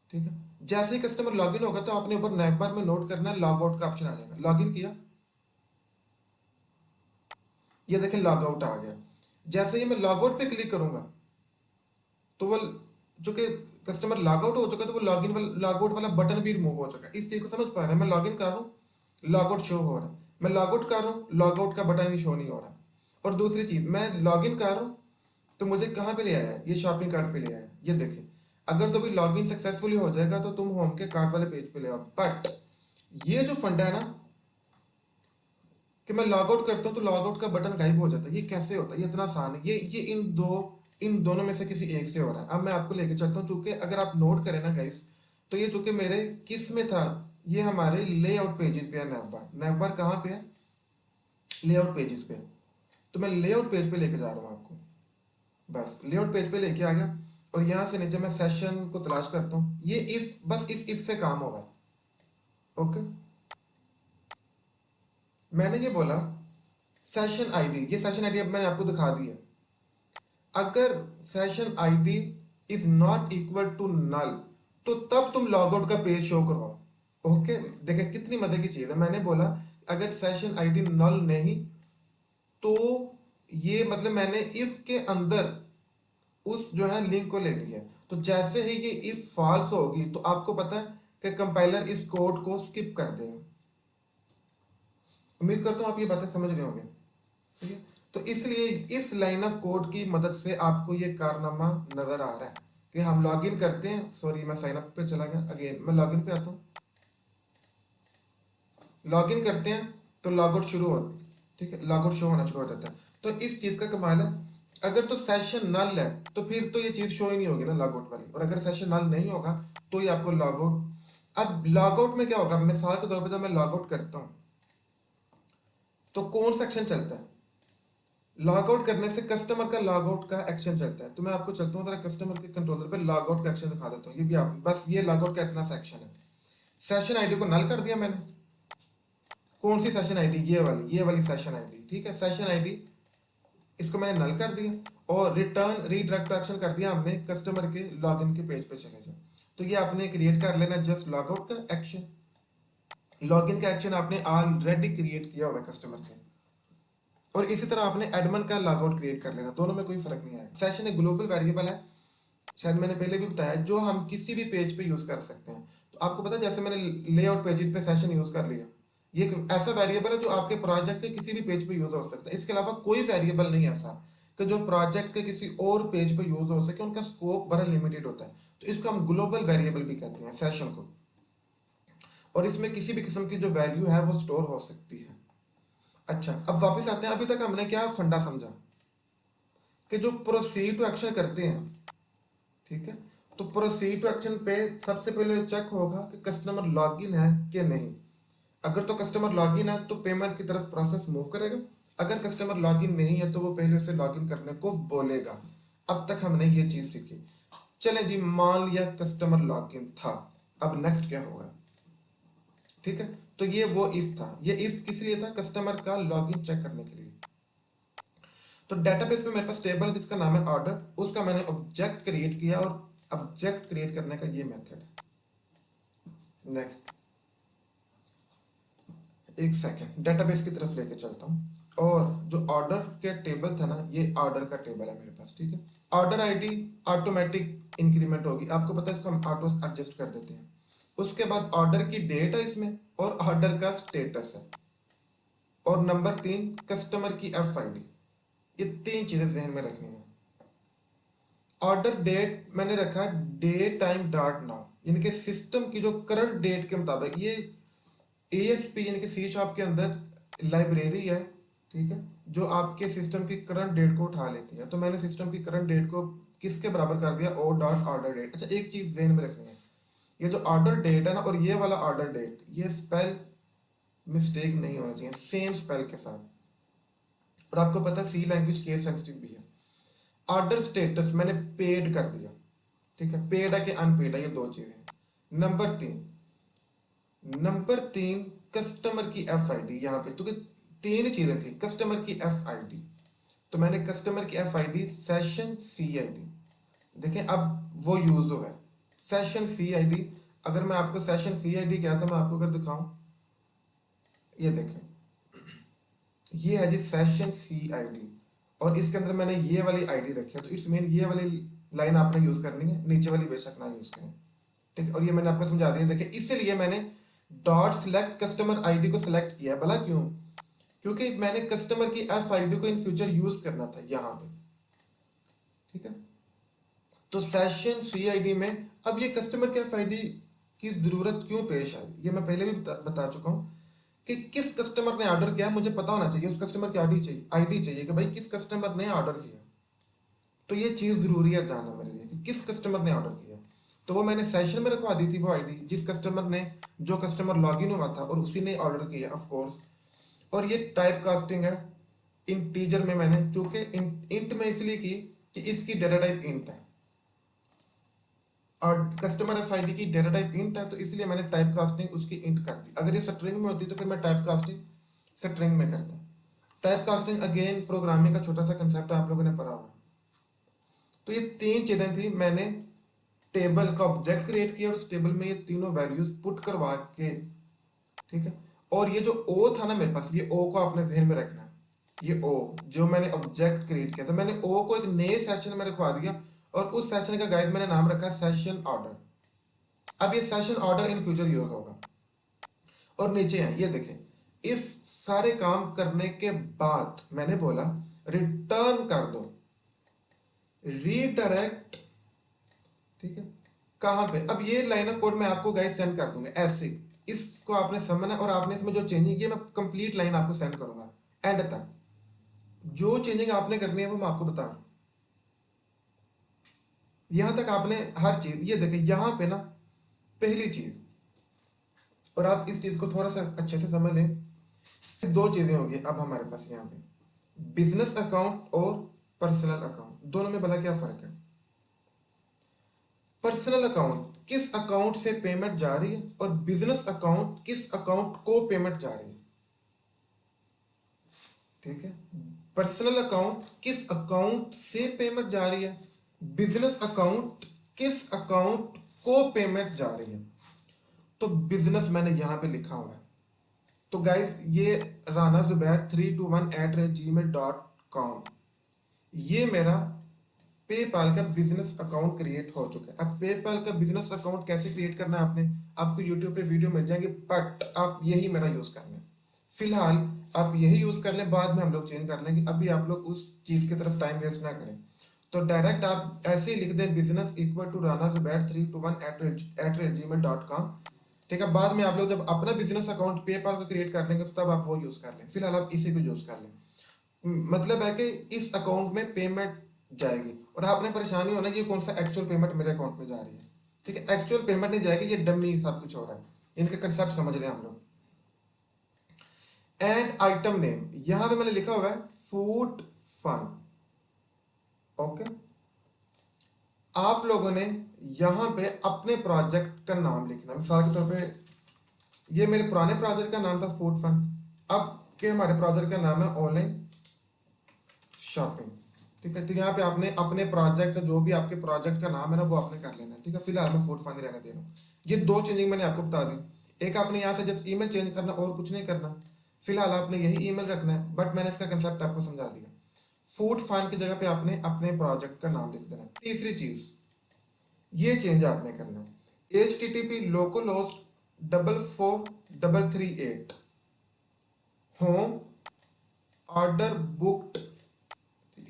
ठीक है, जैसे ही कस्टमर लॉगिन होगा तो आपने ऊपर नैव बार में नोट करना है लॉग आउट का ऑप्शन आ जाएगा। लॉगिन किया, ये देखें लॉग आउट आ गया। जैसे ही मैं लॉग आउट पे क्लिक करूंगा तो वो जो कि कस्टमर लॉग आउट हो चुका है तो वो लॉगिन वाला लॉग आउट वाला बटन भी रिमूव हो चुका है। इस चीज को समझ पा रहे हैं, मैं लॉगिन कर रहा हूँ, लॉग आउट शो हो रहा है, मैं लॉग आउट कर रहा हूँ, लॉग आउट का बटन ही शो नहीं हो रहा। और दूसरी चीज, मैं लॉगिन कर रहा हूँ तो मुझे कहाँ पे ले आया है, ये शॉपिंग कार्ट पे ले आया है, ये देखें। अगर तो भी लॉगिन सक्सेसफुली हो जाएगा तो तुम होम के कार्ट वाले पेज पे ले आओ, बट ये जो फंडा है ना कि मैं लॉग आउट करता हूँ तो लॉग आउट का बटन गायब हो जाता है, ये कैसे होता है, ये इतना आसान है, ये इन दोनों में से किसी एक से हो रहा है। अब मैं आपको लेके चलता हूँ, चूंकि अगर आप नोट करें ना गाइस, तो ये चूंकि मेरे किस में था, ये हमारे लेआउट पेजेस पे है, नैवबार कहाँ पे है, लेआउट पेजेस पे है। तो मैं लेआउट पेज पे लेके जा रहा हूँ आपको, बस लेआउट पेज पे लेके आ गया, और यहाँ से नीचे मैं सेशन को तलाश करता हूँ, ये इफ, बस इस से काम होगा। ओके, मैंने ये बोला सेशन आईडी, ये सेशन आईडी अब मैंने आपको दिखा दी है। अगर session ID is not equal to null तो तब तुम लॉग आउट का पेज शो करवाओ। ओके, देखें कितनी मजे की चीज है। मैंने बोला अगर सेशन आईडी नल नहीं तो ये मतलब मैंने इफ के अंदर उस जो है लिंक को ले लिया। तो जैसे ही ये इफ फॉल्स होगी तो आपको पता है कि कंपाइलर इस कोड को स्किप कर देगा। उम्मीद करता हूँ आप ये बातें समझ रहे होंगे। ठीक है, तो इसलिए इस लाइन ऑफ कोड की मदद से आपको ये कारनामा नजर आ रहा है कि हम लॉगिन करते हैं। सॉरी मैं साइन अप पे चला गया, अगेन मैं लॉगिन पे आता हूँ। लॉगिन करते हैं तो लॉगआउट शुरू होती है। ठीक है, लॉगआउट शो होना शुरू हो जाता है। तो इस चीज का कमाल है, अगर तो सेशन नल है तो फिर तो ये चीज शो ही नहीं होगी ना लॉगआउट वाली, और अगर सेशन नल नहीं होगा तो ये आपको लॉगआउट। अब लॉगआउट में क्या होगा, मिसाल के तौर पर जब मैं लॉगआउट करता हूँ तो कौन सा एक्शन चलता है? लॉगआउट करने से कस्टमर का लॉगआउट का एक्शन चलता है। तो मैं आपको चलता हूँ जरा कस्टमर के कंट्रोलर पे लॉगआउट का एक्शन दिखा देता हूँ। ये भी आप बस ये लॉगआउट का इतना सा एक्शन है। सेशन आईडी को नल कर दिया मैंने। कौन सी सेशन आईडी? ये वाली सेशन आईडी। ठीक है, सेशन आईडी इसको मैंने नल कर दिया और रिटर्न रीडायरेक्ट एक्शन कर दिया हमने कस्टमर के लॉगिन के पेज पे चले जाओ। तो ये आपने क्रिएट कर लेना जस्ट लॉगआउट का एक्शन। लॉगिन का एक्शन आपने ऑलरेडी क्रिएट किया होगा कस्टमर के, और इसी तरह आपने एडमिन का लॉगआउट क्रिएट कर लेना। दोनों में कोई फर्क नहीं है। सेशन एक ग्लोबल वेरिएबल है, शायद मैंने पहले भी बताया, जो हम किसी भी पेज पे यूज कर सकते हैं। तो आपको पता है जैसे मैंने लेआउट पेजेस पे सेशन यूज कर लिया, ये एक ऐसा वेरिएबल है जो आपके प्रोजेक्ट के किसी भी पेज पे यूज हो सकता है। इसके अलावा कोई वेरिएबल नहीं ऐसा कि जो प्रोजेक्ट के किसी और पेज पे यूज हो सके, उनका स्कोप बड़ा लिमिटेड होता है। तो इसको हम ग्लोबल वेरिएबल भी कहते हैं सेशन को, और इसमें किसी भी किस्म की जो वैल्यू है वो स्टोर हो सकती है। अच्छा, अब वापस आते हैं। अभी तक हमने क्या फंडा समझा कि जो प्रोसीड टू एक्शन करते हैं, ठीक है, तो प्रोसीड टू एक्शन पे सबसे पहले चेक होगा कि कस्टमर लॉगिन है कि नहीं। अगर तो कस्टमर लॉगिन है तो पेमेंट की तरफ प्रोसेस मूव करेगा। अगर कस्टमर लॉगिन नहीं है तो वो पहले उसे लॉगिन करने को बोलेगा। अब तक हमने ये चीज सीखी। चलें जी, मान लिया कस्टमर लॉगिन था, अब नेक्स्ट क्या होगा? ठीक है, तो ये वो इफ था। ये इफ किस लिए था? कस्टमर का लॉगिन चेक करने के लिए। तो डेटाबेस में मेरे पास टेबल है जिसका नाम है ऑर्डर, उसका मैंने ऑब्जेक्ट क्रिएट किया, और ऑब्जेक्ट क्रिएट करने का ये मेथड है। नेक्स्ट, एक सेकेंड डेटाबेस की तरफ लेके चलता हूँ। और जो ऑर्डर के टेबल था ना, ये ऑर्डर का टेबल है मेरे पास। ठीक है, ऑर्डर आईडी ऑटोमेटिक इंक्रीमेंट होगी, आपको पता है, इसको हम ऑटो एडजस्ट कर देते हैं। उसके बाद ऑर्डर की डेट है इसमें, और ऑर्डर का स्टेटस है, और नंबर 3 कस्टमर की एफ आई डी। ये 3 चीजें जहन में रखनी है। ऑर्डर डेट मैंने रखा डे टाइम डॉट नाउ, यानी कि सिस्टम की जो करंट डेट के मुताबिक। ये ASP यानी कि C# के अंदर लाइब्रेरी है, ठीक है, जो आपके सिस्टम की करंट डेट को उठा लेती है। तो मैंने सिस्टम की करंट डेट को किसके बराबर कर दिया? O dot order date. अच्छा, एक चीज जहन में रखनी है, ये जो ऑर्डर डेट है ना और ये वाला ऑर्डर डेट, ये स्पेल मिस्टेक नहीं होना चाहिए, सेम स्पेल के साथ। और आपको पता है C लैंग्वेज केस सेंसिटिव भी है। ऑर्डर स्टेटस मैंने पेड कर दिया, ठीक है, पेड है कि अनपेड है, ये 2 चीजें। नंबर 3 कस्टमर की एफ आई डी। यहाँ पे तो 3 चीजें थी, कस्टमर की एफ आई डी। तो मैंने कस्टमर की F I D session CID, देखें अब वो यूज हुआ है सेशन CID। अगर मैं आपको सेशन CID क्या था, मैं आपको अगर दिखाऊं, ये देखें, ये है जी सेशन CID, और इसके अंदर मैंने ये वाली आईडी रखी है। तो इट्स मीन ये वाली लाइन आपने यूज करनी है, नीचे वाली बेशक ना यूज करें। ठीक है, और ये मैंने आपको समझा दिया। देखिए, इसलिए मैंने डॉट सिलेक्ट कस्टमर आईडी को सिलेक्ट किया। भला क्यों? क्योंकि मैंने कस्टमर की एफ आईडी को इन फ्यूचर यूज करना था यहाँ पे। ठीक है, तो सेशन CID में अब ये कस्टमर की एफ आईडी की जरूरत क्यों पेश आई, ये मैं पहले भी बता चुका हूँ कि किस कस्टमर ने ऑर्डर किया मुझे पता होना चाहिए। उस कस्टमर की आईडी चाहिए कि भाई किस कस्टमर ने ऑर्डर किया। तो ये चीज जरूरी है जानना मेरे लिए कि किस कस्टमर ने ऑर्डर किया। तो वो मैंने सेशन में रखवा दी थी वो आईडी, जिस कस्टमर ने, जो कस्टमर लॉगिन हुआ था और उसी ने ऑर्डर किया ऑफ कोर्स। और ये टाइप कास्टिंग है इंटीजर में, मैंने चूंकि इंट में इसलिए की कि इसकी डेटा टाइप इंट है, और कस्टमर एफ आई डी की डेटा टाइप इंट है, तो इसलिए मैंने टाइप कास्टिंग उसकी इंट कर दी। अगर ये स्ट्रिंग में होती तो फिर मैं टाइप कास्टिंग स्ट्रिंग में करता। टाइप कास्टिंग अगेन प्रोग्रामिंग का छोटा सा कंसेप्ट आप लोगों ने पढ़ा हुआ। तो ये 3 चीजें थी, मैंने टेबल का ऑब्जेक्ट क्रिएट किया और उस टेबल में ये तीनों वैल्यूज पुट करवा के, ठीक है, और ये जो ओ था ना मेरे पास, ये ओ को आपने ध्यान में रखना है। ये ओ जो मैंने ऑब्जेक्ट क्रिएट किया था, मैंने ओ को एक नए सेशन में रखवा दिया और उस सेशन का गाइस मैंने नाम रखा सेशन ऑर्डर। अब ये session order in future use होगा। और नीचे है ये देखें, इस सारे काम करने के बाद मैंने बोला रिटर्न कर दो, रीडायरेक्ट। ठीक है, कहां पे? अब ये लाइन ऑफ कोड मैं आपको गाइस सेंड कर दूंगा ऐसे, इसको आपने समझना और आपने इसमें जो चेंजिंग की मैं कंप्लीट लाइन आपको सेंड करूंगा एंड तक। जो चेंजिंग आपने करनी है वो मैं आपको बता रहा हूं। यहां तक आपने हर चीज, ये देखें यहां पे ना पहली चीज, और आप इस चीज को थोड़ा सा अच्छे से समझ लें, दो चीजें होंगी अब हमारे पास यहाँ पे, बिजनेस अकाउंट और पर्सनल अकाउंट। दोनों में भला क्या फर्क है? पर्सनल अकाउंट किस अकाउंट से पेमेंट जा रही है और बिजनेस अकाउंट किस अकाउंट को पेमेंट जा रही है। ठीक है, पर्सनल अकाउंट किस अकाउंट से पेमेंट जा रही है, बिजनेस अकाउंट किस अकाउंट को पेमेंट जा रही है। तो बिजनेस मैंने यहां पे लिखा हुआ है। तो गाइस ये राना जुबैर 321@gmail.com, ये मेरा पेपाल का बिजनेस अकाउंट क्रिएट हो चुका है। अब पेपाल का बिजनेस अकाउंट कैसे क्रिएट करना है आपने, आपको यूट्यूब पे वीडियो मिल जाएंगे, बट आप यही मेरा यूज कर लें। फिलहाल आप यही यूज कर लें, बाद में हम लोग चेंज कर लेंगे, अभी आप लोग उस चीज की तरफ टाइम वेस्ट ना करें। तो डायरेक्ट आप ऐसे ही लिख दें business equal to Rana Zubair 321@gmail.com। ठीक है, बाद में आप लोग जब अपना बिजनेस अकाउंट पेपाल का क्रिएट कर लेंगे तो तब आप वो यूज कर लें। फिलहाल आप इसी को यूज कर लें। मतलब है कि इस अकाउंट में पेमेंट जाएगी और आपने परेशानी होना ये कौन सा एक्चुअल पेमेंट मेरे अकाउंट में जा रही है। ठीक है, एक्चुअल पेमेंट नहीं जाएगी, ये डमी सब कुछ हो रहा है। इनका कंसेप्ट समझ रहे हैं हम लोग। एंड आइटम नेम यहां पे मैंने लिखा हुआ है फूड फन। ओके, आप लोगों ने यहां पे अपने प्रोजेक्ट का नाम लिखना। मिसाल के तौर पे ये मेरे पुराने प्रोजेक्ट का नाम था फूड फन, अब के हमारे प्रोजेक्ट का नाम है ऑनलाइन शॉपिंग। ठीक है, तो यहाँ पे आपने अपने प्रोजेक्ट जो भी आपके प्रोजेक्ट का नाम है ना वो आपने कर लेना है। ठीक है, फिलहाल मैं फूड फन ही रहने दे रहा हूँ। ये दो चेंजिंग मैंने आपको बता दी। एक आपने यहाँ से जस्ट ईमेल चेंज करना और कुछ नहीं करना, फिलहाल आपने यही ईमेल रखना है, बट मैंने इसका कंसेप्ट आपको समझा दिया। फूड फन की जगह पे आपने अपने प्रोजेक्ट का नाम लिख देना। तीसरी चीज ये चेंज आपने करना, HTTP local host 44338 home order booked,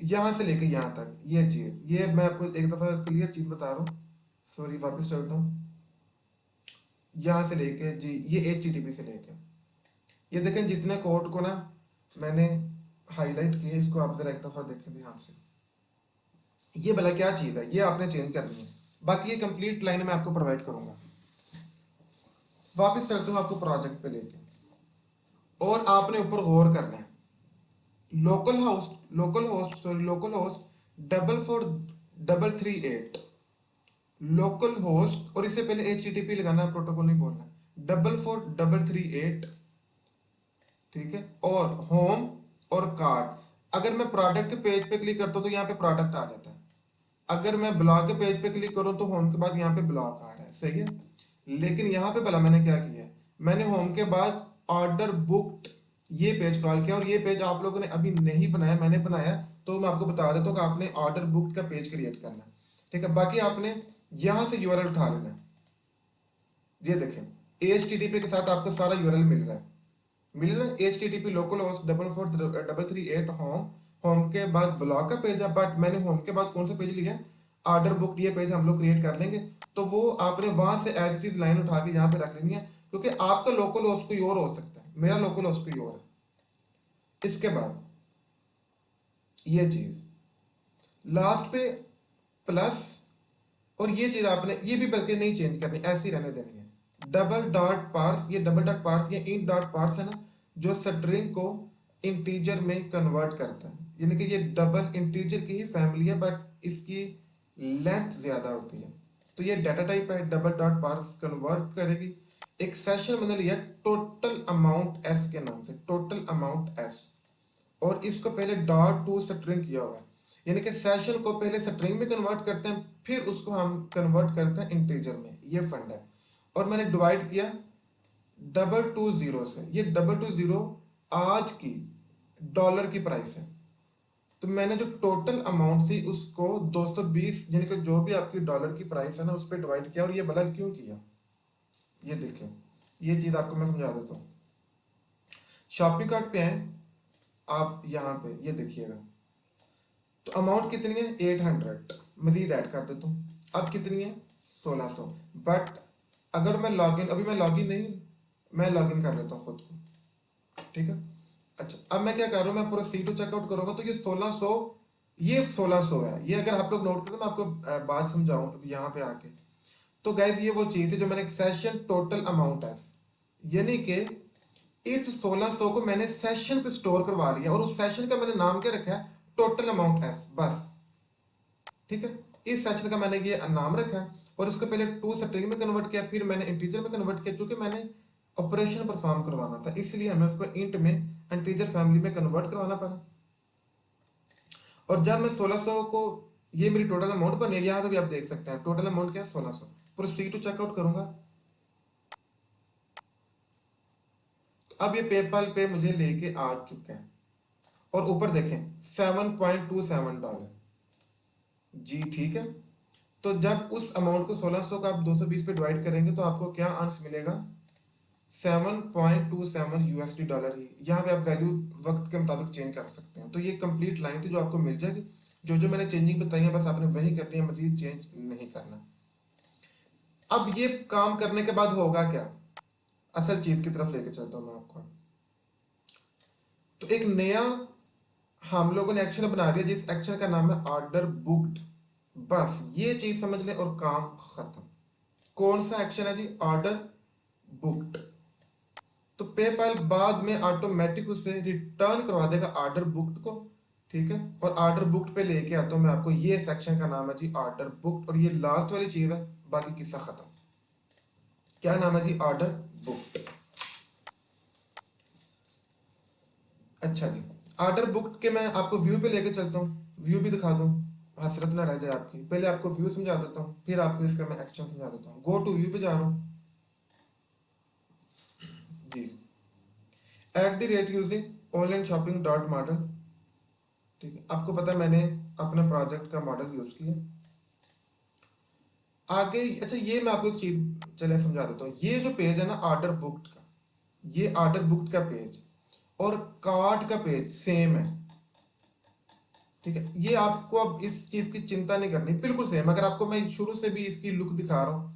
यहां से लेके यहां तक ये चीज, ये मैं आपको एक दफा क्लियर चीज बता रहा हूँ। सॉरी, वापस चलता हूँ। यहां से लेके जी ये HTTP से लेके ये देखें, जितने कोड को ना मैंने हाईलाइट किया, इसको आप जरा एक दफा देखें ध्यान से। ये भला क्या चीज है, ये आपने चेंज करनी है। बाकी ये कंप्लीट लाइन मैं आपको प्रोवाइड करूंगा। वापस चलता हूँ आपको प्रोजेक्ट पे लेके, और आपने ऊपर गौर करना है। लोकल होस्ट 44338 लोकल होस्ट, और इससे पहले HTTP लगाना, प्रोटोकॉल नहीं बोलना, 44338। ठीक है, और होम और कार्ड। अगर मैं प्रोडक्ट के पेज पे क्लिक करता हूँ तो यहाँ पे प्रोडक्ट आ जाता है। अगर मैं ब्लॉग के पेज पे क्लिक करूँ तो होम के बाद यहाँ पे ब्लॉग आ रहा है। सही है, लेकिन यहाँ पे भला मैंने क्या किया, मैंने होम के बाद ऑर्डर बुक्ड ये पेज कॉल किया, और ये पेज आप लोगों ने अभी नहीं बनाया, मैंने बनाया। तो मैं आपको बता देता हूँ कि आपने ऑर्डर बुक्ड का पेज क्रिएट करना है। ठीक है, बाकी आपने यहाँ से यूआरएल उठा लेना है। ये देखें, HTTP के साथ आपको सारा यूआरएल मिल रहा है, HTTP लोकल होस्ट 44338 होम के बाद ब्लॉग का पेज है, बट मैंने होम के बाद कौन सा पेज लिया, ऑर्डर बुक, ये पेज हम लोग क्रिएट कर लेंगे। तो वो आपने वहां से एज इट इज लाइन उठा के यहाँ पे रख लेनी है, क्योंकि आपका लोकल होस्ट कोई और हो सकता है, मेरा लोकल होस्ट कोई और है। इसके बाद ये चीज लास्ट पे प्लस, और ये चीज आपने ये भी बल्कि नहीं चेंज करनी, ऐसी रहने देनी है। डबल डॉट पार्स, ये डबल डॉट पार्स, ये इंट डॉट पार्स है ना, जो स्ट्रिंग को इंटीजर में कन्वर्ट करता है। यानी कि ये डबल इंटीजर की ही फैमिली है, बट इसकी लेंथ ज्यादा होती है। तो ये डाटा टाइप है, डबल डॉट पार्स कन्वर्ट करेगी। एक सेशन मैंने लिया टोटल अमाउंट एस के नाम से, टोटल अमाउंट एस, और इसको पहले डॉट टू स्ट्रिंग किया हुआ है। यानी कि सेशन को पहले स्ट्रिंग में कन्वर्ट करते हैं, फिर उसको हम कन्वर्ट करते हैं इंटीजर में। ये फंड है। और मैंने डिवाइड किया 220 से, ये 220 आज की डॉलर की प्राइस है। तो मैंने जो टोटल अमाउंट थी उसको 220 यानी कि जो भी आपकी डॉलर की प्राइस है ना उस पर डिवाइड किया, और ये भला क्यों किया, ये देखें, ये चीज़ आपको मैं समझा देता हूँ। शॉपिंग कार्ट पे आए आप, यहाँ पे ये देखिएगा, तो अमाउंट कितनी है 800, मजीद ऐड कर देता हूँ, अब कितनी है 1600। बट अगर मैं लॉगिन, अभी मैं लॉगिन नहीं, मैं लॉगिन कर लेता हूँ खुद को, ठीक है। अच्छा, अब मैं क्या कर रहा हूँ, मैं पूरा सी टू चेकआउट करूंगा, तो ये 1600, ये 1600 है। ये अगर आप लोग नोट करें, मैं आपको बात समझाऊं अब यहाँ पे आके। तो गाइस ये वो चीज़ है जो मैंने सेशन टोटल अमाउंट है, यानी कि इस 1600 को मैंने सेशन पे स्टोर करवा लिया, और उस सेशन का मैंने नाम क्या रखा है, टोटल अमाउंट एस, बस, ठीक है। इस सेशन का मैंने ये नाम रखा है, और इसको पहले टू स्ट्रिंग में कन्वर्ट किया, फिर मैंने इंटीजर में कन्वर्ट किया, चूंकि मैंने ऑपरेशन परफॉर्म करवाना था, इसलिए हमें उसको इंट में इंटीजर फैमिली में कन्वर्ट करवाना पड़ा। और जब मैं 1600 को, ये मेरी टोटल अमाउंट बनी है, यहाँ पे भी आप देख सकते हैं टोटल अमाउंट क्या है 1600। प्रोसीड टू चेकआउट करूंगा, तो अब ये पेपाल पे मुझे लेके आ चुका है, और ऊपर देखें $7.27 जी, ठीक है। तो जब उस अमाउंट को 1600 का आप 220 पे डिवाइड करेंगे तो आपको क्या आंसर मिलेगा, 7.27 यूएसडी डॉलर ही। यहाँ पे आप वैल्यू वक्त के मुताबिक चेंज कर सकते हैं। तो ये कंप्लीट लाइन थी जो आपको मिल जाएगी, जो जो मैंने चेंजिंग बताई है बस आपने वही करनी है, मजीद चेंज नहीं करना। अब ये काम करने के बाद होगा क्या, असल चीज की तरफ लेके चलता हूँ मैं आपको। तो एक नया हम लोगों ने एक्शन बना दिया, जिस एक्शन का नाम है ऑर्डर बुक्ड, बस ये चीज समझ लें और काम खत्म। कौन सा एक्शन है जी, ऑर्डर बुक्ड। तो पेपैल बाद में ऑटोमेटिक उसे रिटर्न करवा देगा ऑर्डर बुक्ड को, ठीक है। और ऑर्डर बुक्ड पे लेके आता हूं मैं आपको, ये सेक्शन का नाम है जी ऑर्डर बुक्ड, और ये लास्ट वाली चीज है, बाकी किस्सा खत्म। क्या नाम है जी, ऑर्डर बुक्ड। अच्छा जी, ऑर्डर बुक्ड के मैं आपको व्यू पे लेके चलता हूँ, व्यू भी दिखा दूँ, हसरत ना रह जाए आपकी। पहले आपको व्यू समझा देता हूँ, फिर आपको इसका मैं एक्शन समझा देता हूँ। गो टू व्यू पे जा रहा हूँ जी, at the rate using online shopping dot model, ठीक है। आपको पता है मैंने अपने प्रोजेक्ट का मॉडल यूज किया आगे। अच्छा, ये मैं आपको एक चीज चले समझा देता हूँ। ये जो पेज है ना ऑर्डर बुक्ड का, ये ऑर्डर बुक्ड का पेज और कार्ट का पेज सेम है, ठीक है। ये आपको अब इस चीज की चिंता नहीं करनी, बिल्कुल सेम। अगर आपको मैं शुरू से भी इसकी लुक दिखा रहा हूँ,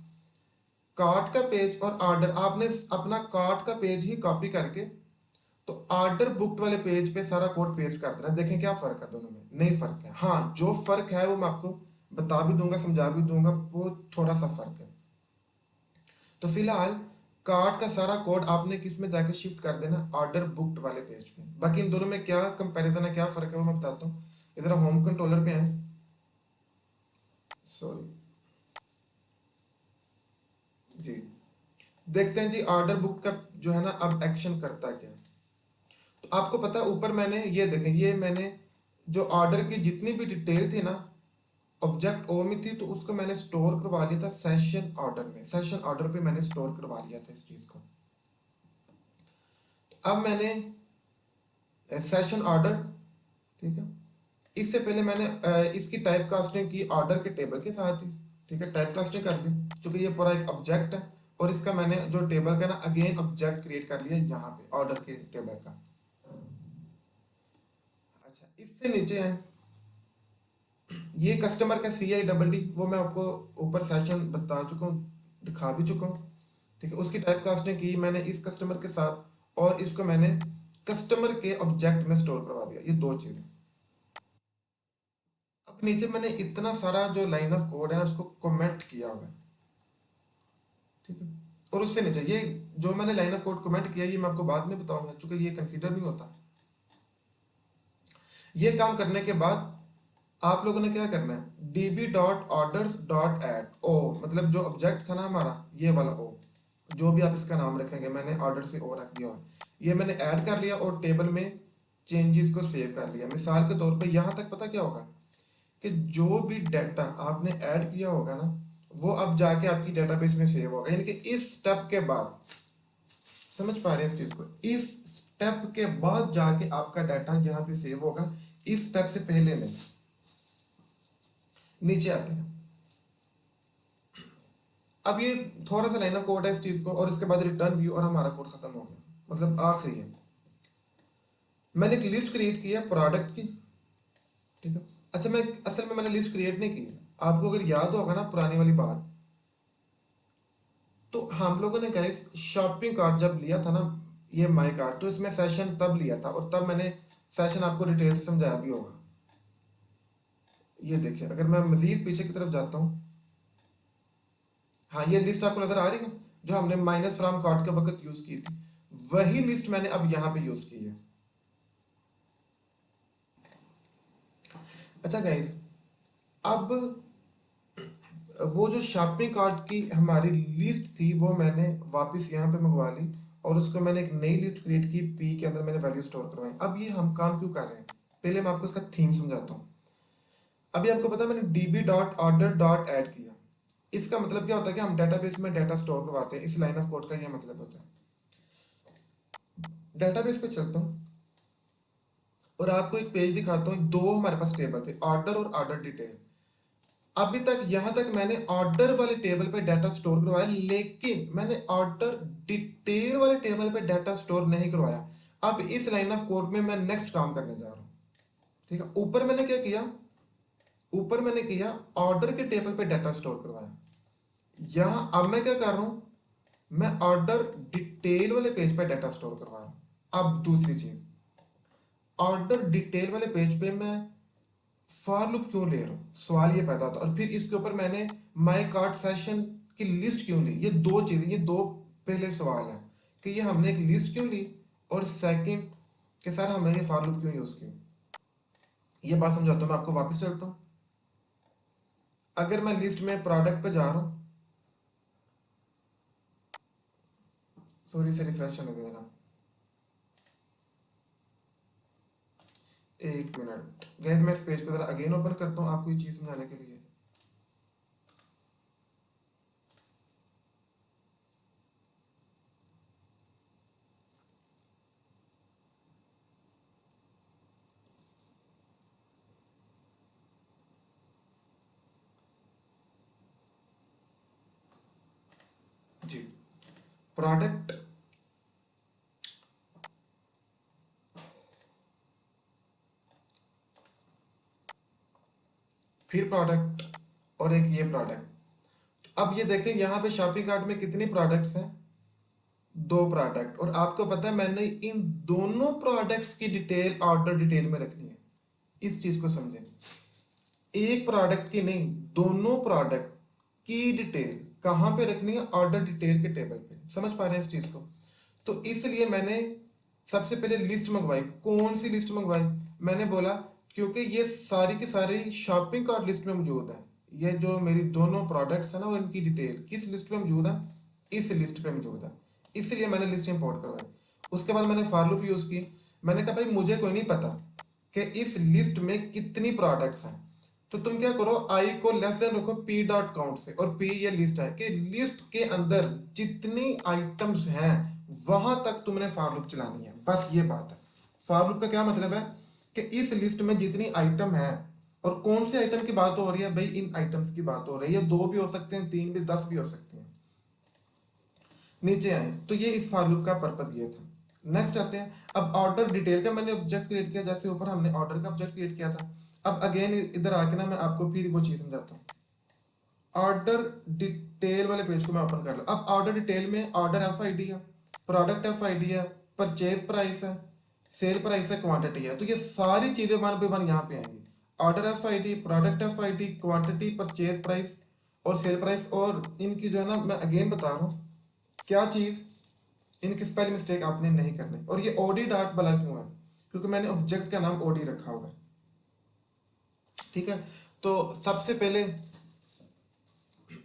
कार्ट का पेज और ऑर्डर, आपने अपना कार्ट का पेज ही कॉपी करके तो ऑर्डर बुक्ड वाले पेज पे सारा कोड पेस्ट कर देना। देखें क्या फर्क है दोनों में, नहीं फर्क है। हाँ, जो फर्क है वो मैं आपको बता भी दूंगा, समझा भी दूंगा, वो थोड़ा सा फर्क है। तो फिलहाल कार्ट का सारा कोड आपने किस में जाके शिफ्ट कर देना, ऑर्डर बुक्ड वाले पेज पे। बाकी इन दोनों में क्या कंपैरिजन है, क्या फर्क है, वो मैं बताता हूँ। इधर होम कंट्रोलर पे आए, सॉरी जी, देखते हैं जी ऑर्डर बुक का जो है ना अब एक्शन करता क्या। तो आपको पता है ऊपर मैंने ये देखें, ये मैंने जो ऑर्डर की जितनी भी डिटेल थी ना ऑब्जेक्ट ओ में थी, तो उसको मैंने स्टोर करवा लिया था सेशन ऑर्डर में। सेशन ऑर्डर पे मैंने स्टोर करवा लिया था इस चीज को। अब मैंने सेशन ऑर्डर, ठीक है, इससे पहले मैंने इसकी टाइप कास्टिंग की ऑर्डर के टेबल के साथ ही, ठीक है, टाइप कास्टिंग कर दी, क्योंकि ये पूरा एक ऑब्जेक्ट है। और इसका मैंने जो टेबल का ना अगेन ऑब्जेक्ट क्रिएट कर लिया यहाँ पे ऑर्डर के टेबल का। अच्छा, इससे नीचे है ये कस्टमर का CI वो मैं आपको ऊपर सेशन बता चुका हूँ, दिखा भी चुका हूँ, ठीक है। उसकी टाइप कास्टिंग की मैंने इस कस्टमर के साथ, और इसको मैंने कस्टमर के ऑब्जेक्ट में स्टोर करवा दिया, ये दो चीजें। अब नीचे मैंने इतना सारा जो लाइन ऑफ कोड है ना उसको कमेंट किया हुआ है, ठीक है। और उससे नीचे ये जो मैंने लाइन ऑफ कोड कमेंट किया, ये मैं आपको बाद में बताऊंगा, चूंकि ये कंसीडर नहीं होता। ये काम करने के बाद आप लोगों ने क्या करना है, db.orders.add ओ, मतलब जो ऑब्जेक्ट था ना हमारा ये वाला ओ, जो भी आप इसका नाम रखेंगे, मैंने ऑर्डर से ओ रख दिया, ये मैंने ऐड कर लिया और टेबल में चेंजेस को सेव कर लिया। मिसाल के तौर पे यहाँ तक पता क्या होगा कि जो भी डाटा आपने ऐड किया होगा ना वो अब जाके आपकी डेटाबेस में सेव होगा। यानी कि इस स्टेप के बाद समझ पा रहे हैं इस चीज को? इस स्टेप के बाद जाके आपका डाटा यहाँ पे सेव होगा, इस स्टेप से पहले नहीं। नीचे आते हैं। अब ये थोड़ा सा लाइन ऑफ कोड है इस चीज को, और इसके बाद रिटर्न व्यू और हमारा कोड खत्म हो गया, मतलब आखिरी है। मैंने एक लिस्ट क्रिएट की है प्रोडक्ट की, ठीक है। अच्छा, मैं असल में मैंने लिस्ट क्रिएट नहीं की है। आपको अगर याद होगा ना पुरानी वाली बात, तो हम लोगों ने गाइस शॉपिंग कार्ट जब लिया था ना, ये माई कार्ट, तो इसमें सेशन तब लिया था, और तब मैंने सेशन आपको डिटेल से समझाया भी होगा। ये देखिए, अगर मैं मजीद पीछे की तरफ जाता हूँ, हाँ ये लिस्ट आपको नजर आ रही है जो हमने माइनस फ्रॉम कार्ट के वक्त यूज की थी, वही लिस्ट मैंने अब यहाँ पे यूज की है। अच्छा गाइस, अब वो जो शॉपिंग कार्ट की हमारी लिस्ट थी वो मैंने वापस यहाँ पे मंगवा ली, और उसको मैंने एक नई लिस्ट क्रिएट की, पी के अंदर मैंने वैल्यू स्टोर करवाई। अब ये हम काम क्यों कर रहे हैं, पहले मैं आपको इसका थीम समझाता हूँ। अभी आपको पता है मैंने db dot order dot add किया। इसका मतलब क्या होता है कि हम डेटाबेस में डाटा स्टोर करवाते हैं, इस लाइन ऑफ कोड का ये मतलब होता है। डेटाबेस पे चलता हूँ और आपको एक पेज दिखाता हूँ, दो हमारे पास टेबल थे, ऑर्डर और ऑर्डर डिटेल। अभी तक यहां तक मैंने ऑर्डर वाले टेबल पे डाटा स्टोर करवाया, लेकिन मैंने ऑर्डर डिटेल वाले टेबल पे डाटा स्टोर नहीं करवाया। अब इस लाइन ऑफ कोड में मैं नेक्स्ट काम करने जा रहा हूं, ठीक है। ऊपर मैंने क्या किया, ऊपर मैंने किया ऑर्डर के टेबल पे डाटा स्टोर करवाया। यहां अब मैं क्या कर रहा हूं, मैं ऑर्डर डिटेल वाले पेज पे डाटा स्टोर करवा रहा हूं। अब दूसरी चीज, ऑर्डर डिटेल वाले पेज पे मैं फॉर लूप क्यों ले रहा हूँ, सवाल ये पैदा होता है। और फिर इसके ऊपर मैंने माई कार्ट सेशन की लिस्ट क्यों ली, ये दो चीजें, ये दो पहले सवाल है कि ये हमने एक लिस्ट क्यों ली, और सेकंड के साथ हमने ये फॉर लूप क्यों यूज किया। ये बात समझाता हूँ, मैं आपको वापस चलता हूँ। अगर मैं लिस्ट में प्रोडक्ट पे जा रहा हूँ, सॉरी से रिफ्रेश होने देना, एक मिनट गैस, मैं इस पेज को जरा अगेन ओपन करता हूँ आपको ये चीज समझाने के लिए। जी, प्रोडक्ट, फिर प्रोडक्ट, और एक ये प्रोडक्ट। अब ये देखें यहाँ पे शॉपिंग कार्ट में कितनी प्रोडक्ट्स हैं, दो प्रोडक्ट। और आपको पता है मैंने इन दोनों प्रोडक्ट्स की डिटेल ऑर्डर डिटेल में रखनी है। इस चीज को समझें, एक प्रोडक्ट की नहीं, दोनों प्रोडक्ट की डिटेल कहां पे रखनी है, ऑर्डर डिटेल के टेबल पे। समझ पा रहे हैं इस चीज को? तो इसलिए मैंने सबसे पहले लिस्ट मंगवाई। कौन सी लिस्ट मंगवाई, मैंने बोला क्योंकि ये सारी की सारी शॉपिंग कार्ट लिस्ट में मौजूद है। ये जो मेरी दोनों प्रोडक्ट्स है ना, वो इनकी डिटेल किस लिस्ट में मौजूद है, इस लिस्ट पे मौजूद है। इसलिए मैंने लिस्ट इंपोर्ट करवाई। उसके बाद मैंने फॉर लूप यूज की। मैंने कहा भाई मुझे कोई नहीं पता कि इस लिस्ट में कितनी प्रोडक्ट्स हैं, तो तुम क्या करो, आई को लेस देन रखो पी डॉट काउंट से, और पी ये लिस्ट है कि लिस्ट के अंदर जितनी आइटम्स हैं वहां तक तुमने फॉर लूप चलानी है। बस ये बात है। फॉर लूप का क्या मतलब है कि इस लिस्ट में जितनी आइटम है, और कौन सी आइटम की बात हो रही है भाई, इन आइटम्स की बात हो रही है। दो भी हो सकते हैं, तीन भी, 10 भी हो सकते हैं। नीचे आए तो ये इस फॉर लूप का पर्पज ये था। नेक्स्ट आते हैं, अब ऑर्डर डिटेल का मैंने ऑब्जेक्ट क्रिएट किया, जैसे ऊपर हमने ऑर्डर का ऑब्जेक्ट क्रिएट किया था। अब अगेन इधर आके ना मैं आपको फिर वो चीज समझाता हूँ। ऑर्डर डिटेल वाले पेज को मैं ओपन कर लूँ। अब ऑर्डर डिटेल में ऑर्डर एफ आई डी है, प्रोडक्ट एफ आई डी है, परचेज प्राइस है, सेल प्राइस है, क्वांटिटी है। तो ये सारी चीजें वन पे वन यहाँ पे आएंगी। Order F I D, product F I D, quantity, purchase price और सेल प्राइस। और इनकी जो है ना, मैं अगेन बता रहा हूँ क्या चीज, इनकी स्पेल मिस्टेक आपने नहीं करनी। और ये ओडी डॉट वाला क्यों है, क्योंकि मैंने ऑब्जेक्ट का नाम ओडी रखा हुआ है, ठीक है। तो सबसे पहले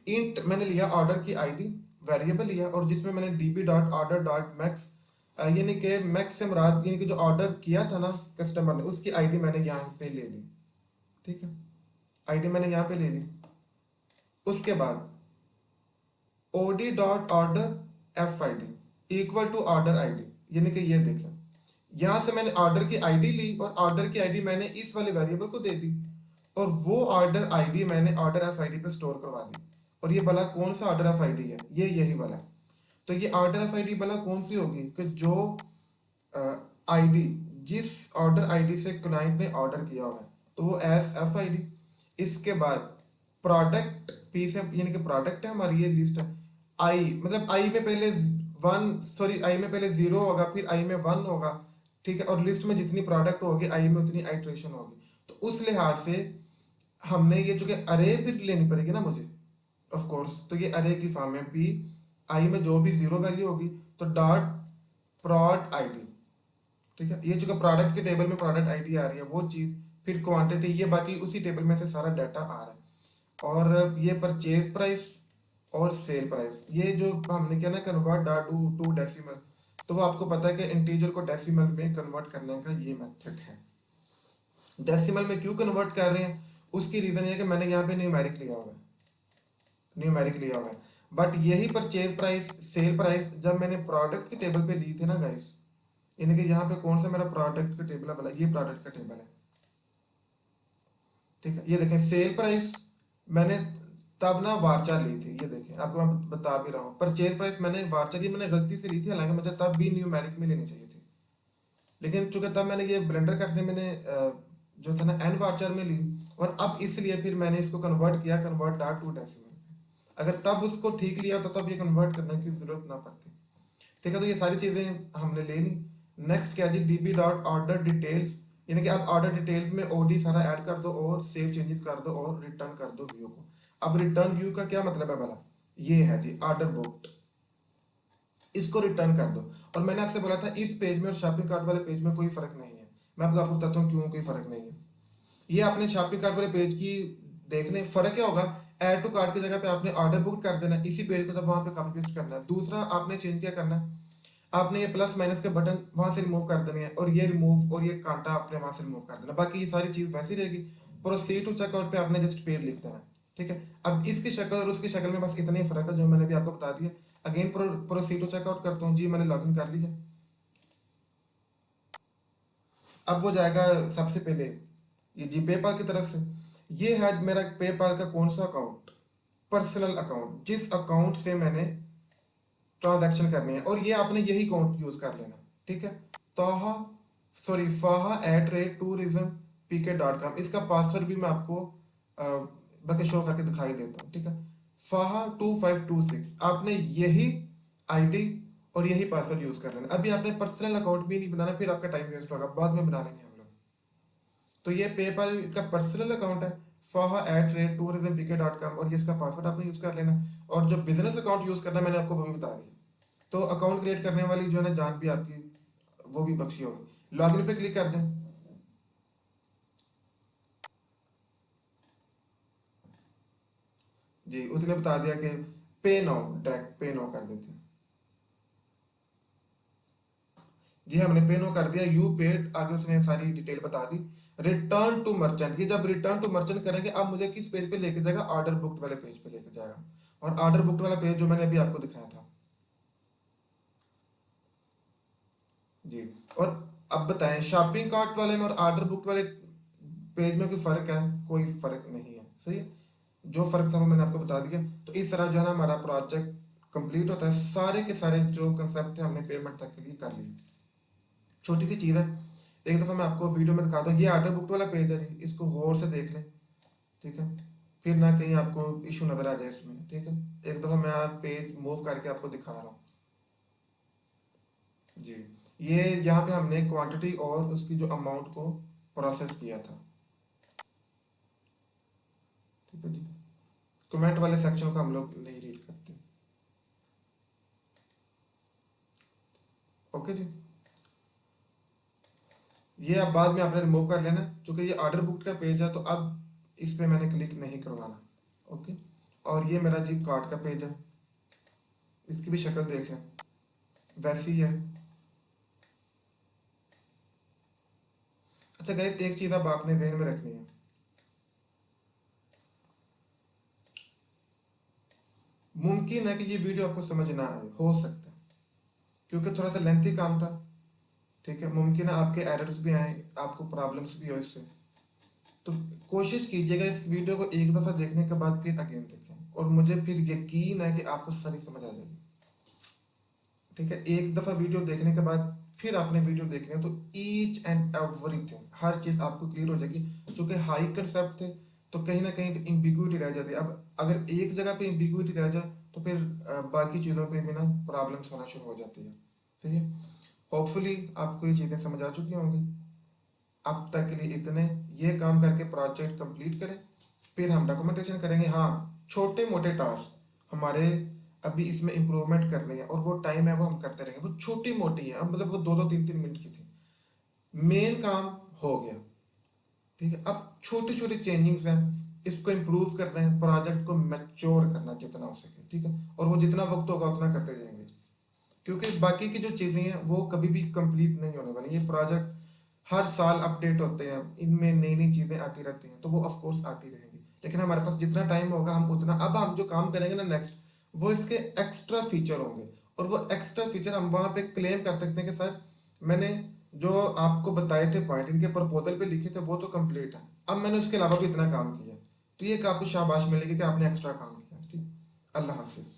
इंट मैंने लिया ऑर्डर की आईडी, वेरिएबल लिया, और जिसमें मैंने dB dot order dot max, यानी कि मैक्स से मुराद यानी कि जो ऑर्डर किया था ना कस्टमर ने, उसकी आईडी मैंने यहाँ पे ले ली, ठीक है। आईडी मैंने यहाँ पे ले ली। उसके बाद OD dot order F I D, equal to order ID, यानी कि ये देखें यहाँ से मैंने ऑर्डर की आईडी ली और ऑर्डर की आईडी मैंने इस वाले वेरिएबल को दे दी और वो ऑर्डर आईडी मैंने ऑर्डर एफ आईडी पे स्टोर करवा दी। और ये भला कौन सा ऑर्डर एफ आईडी है, ये यही वाला। तो ये ऑर्डर एफ आईडी भला कौन सी होगी कि जो आईडी जिस ऑर्डर आईडी से क्लाइंट ने ऑर्डर किया हुआ है तो वो एस एफ आई डी। इसके बाद प्रोडक्ट पी से, यानी कि प्रोडक्ट है हमारी ये लिस्ट है। आई मतलब आई में पहले आई में पहले 0 होगा, फिर आई में 1 होगा, ठीक है। और लिस्ट में जितनी प्रोडक्ट होगी आई में उतनी आइट्रेशन होगी। तो उस लिहाज से हमने ये चूंकि अरे फिर लेनी पड़ेगी ना मुझे, ऑफ कोर्स। तो ये अरे की फॉर्म है, पी आई में जो भी 0 वैल्यू होगी तो डॉट प्रोड आईडी, ठीक है। ये चूंकि प्रोडक्ट के टेबल में प्रोडक्ट आईडी आ रही है वो चीज़, फिर क्वांटिटी, ये बाकी उसी टेबल में से सारा डाटा आ रहा है। और ये परचेज प्राइस और सेल प्राइस, ये जो हमने किया ना कन्वर्ट डॉट टू डेसिमल, तो वो आपको पता है कि इंटीजर को डेसिमल में कन्वर्ट करने का ये मेथड है। डेसिमल में क्यों कन्वर्ट कर रहे हैं, उसकी रीज़न ये है कि मैंने यहाँ पे न्यूमेरिक लिया हुआ है, न्यूमेरिक लिया हुआ है। बट यही परचेज प्राइस सेल प्राइस जब मैंने प्रोडक्ट के टेबल पे ली थी ना गाइस, यानी कि यहाँ पे कौन सा मेरा प्रोडक्ट का टेबल है भला, ये प्रोडक्ट का टेबल है, ठीक है। ये देखें सेल प्राइस मैंने तब ना वार्चा ली थी, ये देखें आपको मैं बता भी रहा हूँ। परचेज प्राइस मैंने वार्चा की, मैंने गलती से ली थी, हालांकि मुझे तब भी न्यूमेरिक में लेनी चाहिए थी। लेकिन चूंकि तब मैंने ये ब्लेंडर करते मैंने जो था ना एन वार्चर में ली, और अब इसलिए फिर मैंने इसको कन्वर्ट किया, कन्वर्ट डॉट टू डेसिमल। अगर तब उसको ठीक लिया तो तब ये कन्वर्ट करने की जरूरत ना पड़ती, ठीक है। तो ये सारी चीज़ें हमने ले ली। नेक्स्ट क्या जी, डीबी डॉट ऑर्डर डिटेल्स, यानी कि आप ऑर्डर डिटेल्स में ओडी सारा ऐड कर दो और सेव चेंजेस कर दो और रिटर्न कर दो व्यू को। अब रिटर्न व्यू का क्या मतलब है भला, ये है जी ऑर्डर बुक्ड, इसको रिटर्न कर दो। और मैंने आपसे बोला था इस पेज में और शॉपिंग कार्ट वाले पेज में कोई फर्क नहीं है। मैं आपको बताता हूँ क्यों कोई फर्क नहीं है। ये आपने शॉपिंग कार्ट वाले पेज की देखने, फर्क क्या होगा, ऐड टू कार्ट की जगह पे आपने ऑर्डर बुक कर देना, इसी पेज को जब वहां पे कॉपी पेस्ट करना है। दूसरा आपने चेंज क्या करना है, आपने ये प्लस माइनस के बटन वहां से रिमूव कर देने हैं और ये रिमूव और ये कांटा आपने वहां से रिमूव कर देना, बाकी ये सारी चीज वैसी रहेगी। प्रोसीड टू चेकआउट पे आपने जस्ट पेड लिख देना, ठीक है। अब इसकी शक्ल और उसकी शक्ल में बस इतना ही फर्क है जो मैंने भी आपको बता दिया। अगेन प्रोसीड टू चेकआउट करता हूँ जी, मैंने लॉगिन कर लिया। अब वो जाएगा सबसे पहले ये जी पेपाल की तरफ से, ये है मेरा पेपाल का कौन सा अकाउंट, पर्सनल अकाउंट, जिस अकाउंट से मैंने ट्रांजैक्शन करनी है। और ये आपने यही अकाउंट यूज कर लेना, ठीक है। ताहा faha@tourismpk.com, इसका पासवर्ड भी मैं आपको बल्कि शो करके दिखाई देता हूँ, ठीक है। faha2526, आपने यही आईडी और यही पासवर्ड यूज कर लेना। अभी आपने पर्सनल अकाउंट भी नहीं बनाना, फिर आपका टाइम वेस्ट होगा, बाद में बना लेंगे हम लोग। तो ये पेपाल का पर्सनल अकाउंट है faha@tourismpk.com, और ये इसका पासवर्ड आपने यूज कर लेना। और जो बिजनेस अकाउंट यूज करना मैंने आपको वो भी बता दिया। तो अकाउंट क्रिएट करने वाली जो है ना जान भी आपकी वो भी बख्शी होगी। लॉगिन पे क्लिक कर दें। जी उसने बता दिया कि पे नाउ, डायरेक्ट पे नाउ कर देते हैं। जी हमने पे नाउ कर दिया, यू पेड, आगे उसने सारी डिटेल बता दी। रिटर्न टू मर्चेंट, ये जब रिटर्न टू मर्चेंट करेंगे अब मुझे किस पेज पे लेके जाएगा, ऑर्डर बुक्ड वाले पेज पे लेके जाएगा। और ऑर्डर बुक्ड वाला पेज जो मैंने अभी आपको दिखाया था जी। और अब बताएं शॉपिंग कार्ट वाले में और ऑर्डर बुक वाले पेज में कोई फर्क है, कोई फर्क नहीं है, सही है। जो फर्क था वो मैंने आपको बता दिया। तो इस तरह जो है ना हमारा प्रोजेक्ट कंप्लीट होता है। सारे के सारे जो कंसेप्ट थे हमने पेमेंट तक के लिए कर लिए। छोटी सी चीज़ है, एक दफ़ा मैं आपको वीडियो में दिखाता हूँ। ये ऑर्डर बुक वाला पेज है जी, इसको गौर से देख लें, ठीक है। फिर ना कहीं आपको इशू नज़र आ जाए इसमें, ठीक है। एक दफ़ा मैं पेज मूव करके आपको दिखा रहा हूँ जी। ये यहाँ पे हमने क्वांटिटी और उसकी जो अमाउंट को प्रोसेस किया था, ठीक है जी। कमेंट वाले सेक्शन को हम लोग नहीं रीड करते, ओके जी। ये अब बाद में आपने रिमूव कर लेना, क्योंकि ये ऑर्डर बुक का पेज है तो अब इस पे मैंने क्लिक नहीं करवाना, ओके। और ये मेरा जी कार्ड का पेज है, इसकी भी शक्ल देख लें, वैसी है। अच्छा गाइस, एक चीज़ अब आपने ध्यान में रखनी है, मुमकिन है कि ये वीडियो आपको समझ ना आए, हो सकता है, क्योंकि थोड़ा सा लेंथी काम था। ठीक है, मुमकिन है आपके एरर्स भी आए, आपको प्रॉब्लम्स भी हो इससे। तो कोशिश कीजिएगा इस वीडियो को एक दफ़ा देखने के बाद फिर अगेन देखें, और मुझे फिर यकीन है कि आपको सारी समझ आ जाएगी। ठीक है, एक दफ़ा वीडियो देखने के बाद फिर आपने वीडियो देखनी है तो ईच एंड एवरीथिंग, हर चीज़ आपको क्लियर हो जाएगी। चूँकि हाई कंसेप्ट थे तो कहीं ना कहीं इम्बिग्विटी रह जाती है। अब अगर एक जगह पे इम्बिग्विटी रह जाए तो फिर बाकी चीज़ों पे भी ना प्रॉब्लम्स होना शुरू हो जाती है। ठीक है, होपफुली आपको ये चीज़ें समझ आ चुकी होंगी। अब तक के लिए इतने, ये काम करके प्रोजेक्ट कंप्लीट करें, फिर हम डॉक्यूमेंटेशन करेंगे। हाँ, छोटे मोटे टास्क हमारे अभी इसमें इम्प्रूवमेंट करनी है, और वो टाइम है वो हम करते रहेंगे। वो छोटी मोटी है, अब मतलब वो 2-2 3-3 मिनट की थी, मेन काम हो गया। ठीक है, अब छोटी छोटी चेंजिंग्स हैं, इसको इम्प्रूव करना है, प्रोजेक्ट को मैच्योर करना जितना हो सके। ठीक है, और वो जितना वक्त होगा उतना करते जाएंगे, क्योंकि बाकी की जो चीज़ें हैं वो कभी भी कंप्लीट नहीं होने वाली। ये प्रोजेक्ट हर साल अपडेट होते हैं, इनमें नई नई चीज़ें आती रहती हैं, तो वो ऑफ कोर्स आती रहेंगी। लेकिन हमारे पास जितना टाइम होगा हम उतना, अब हम जो काम करेंगे ना नेक्स्ट, वो इसके एक्स्ट्रा फीचर होंगे, और वो एक्स्ट्रा फीचर हम वहाँ पे क्लेम कर सकते हैं कि सर मैंने जो आपको बताए थे पॉइंट, इनके प्रपोजल पे लिखे थे वो तो कंप्लीट है, अब मैंने उसके अलावा भी इतना काम किया। तो ये एक आपको शाबाश मिलेगी कि आपने एक्स्ट्रा काम किया। ठीक, अल्लाह हाफिज़।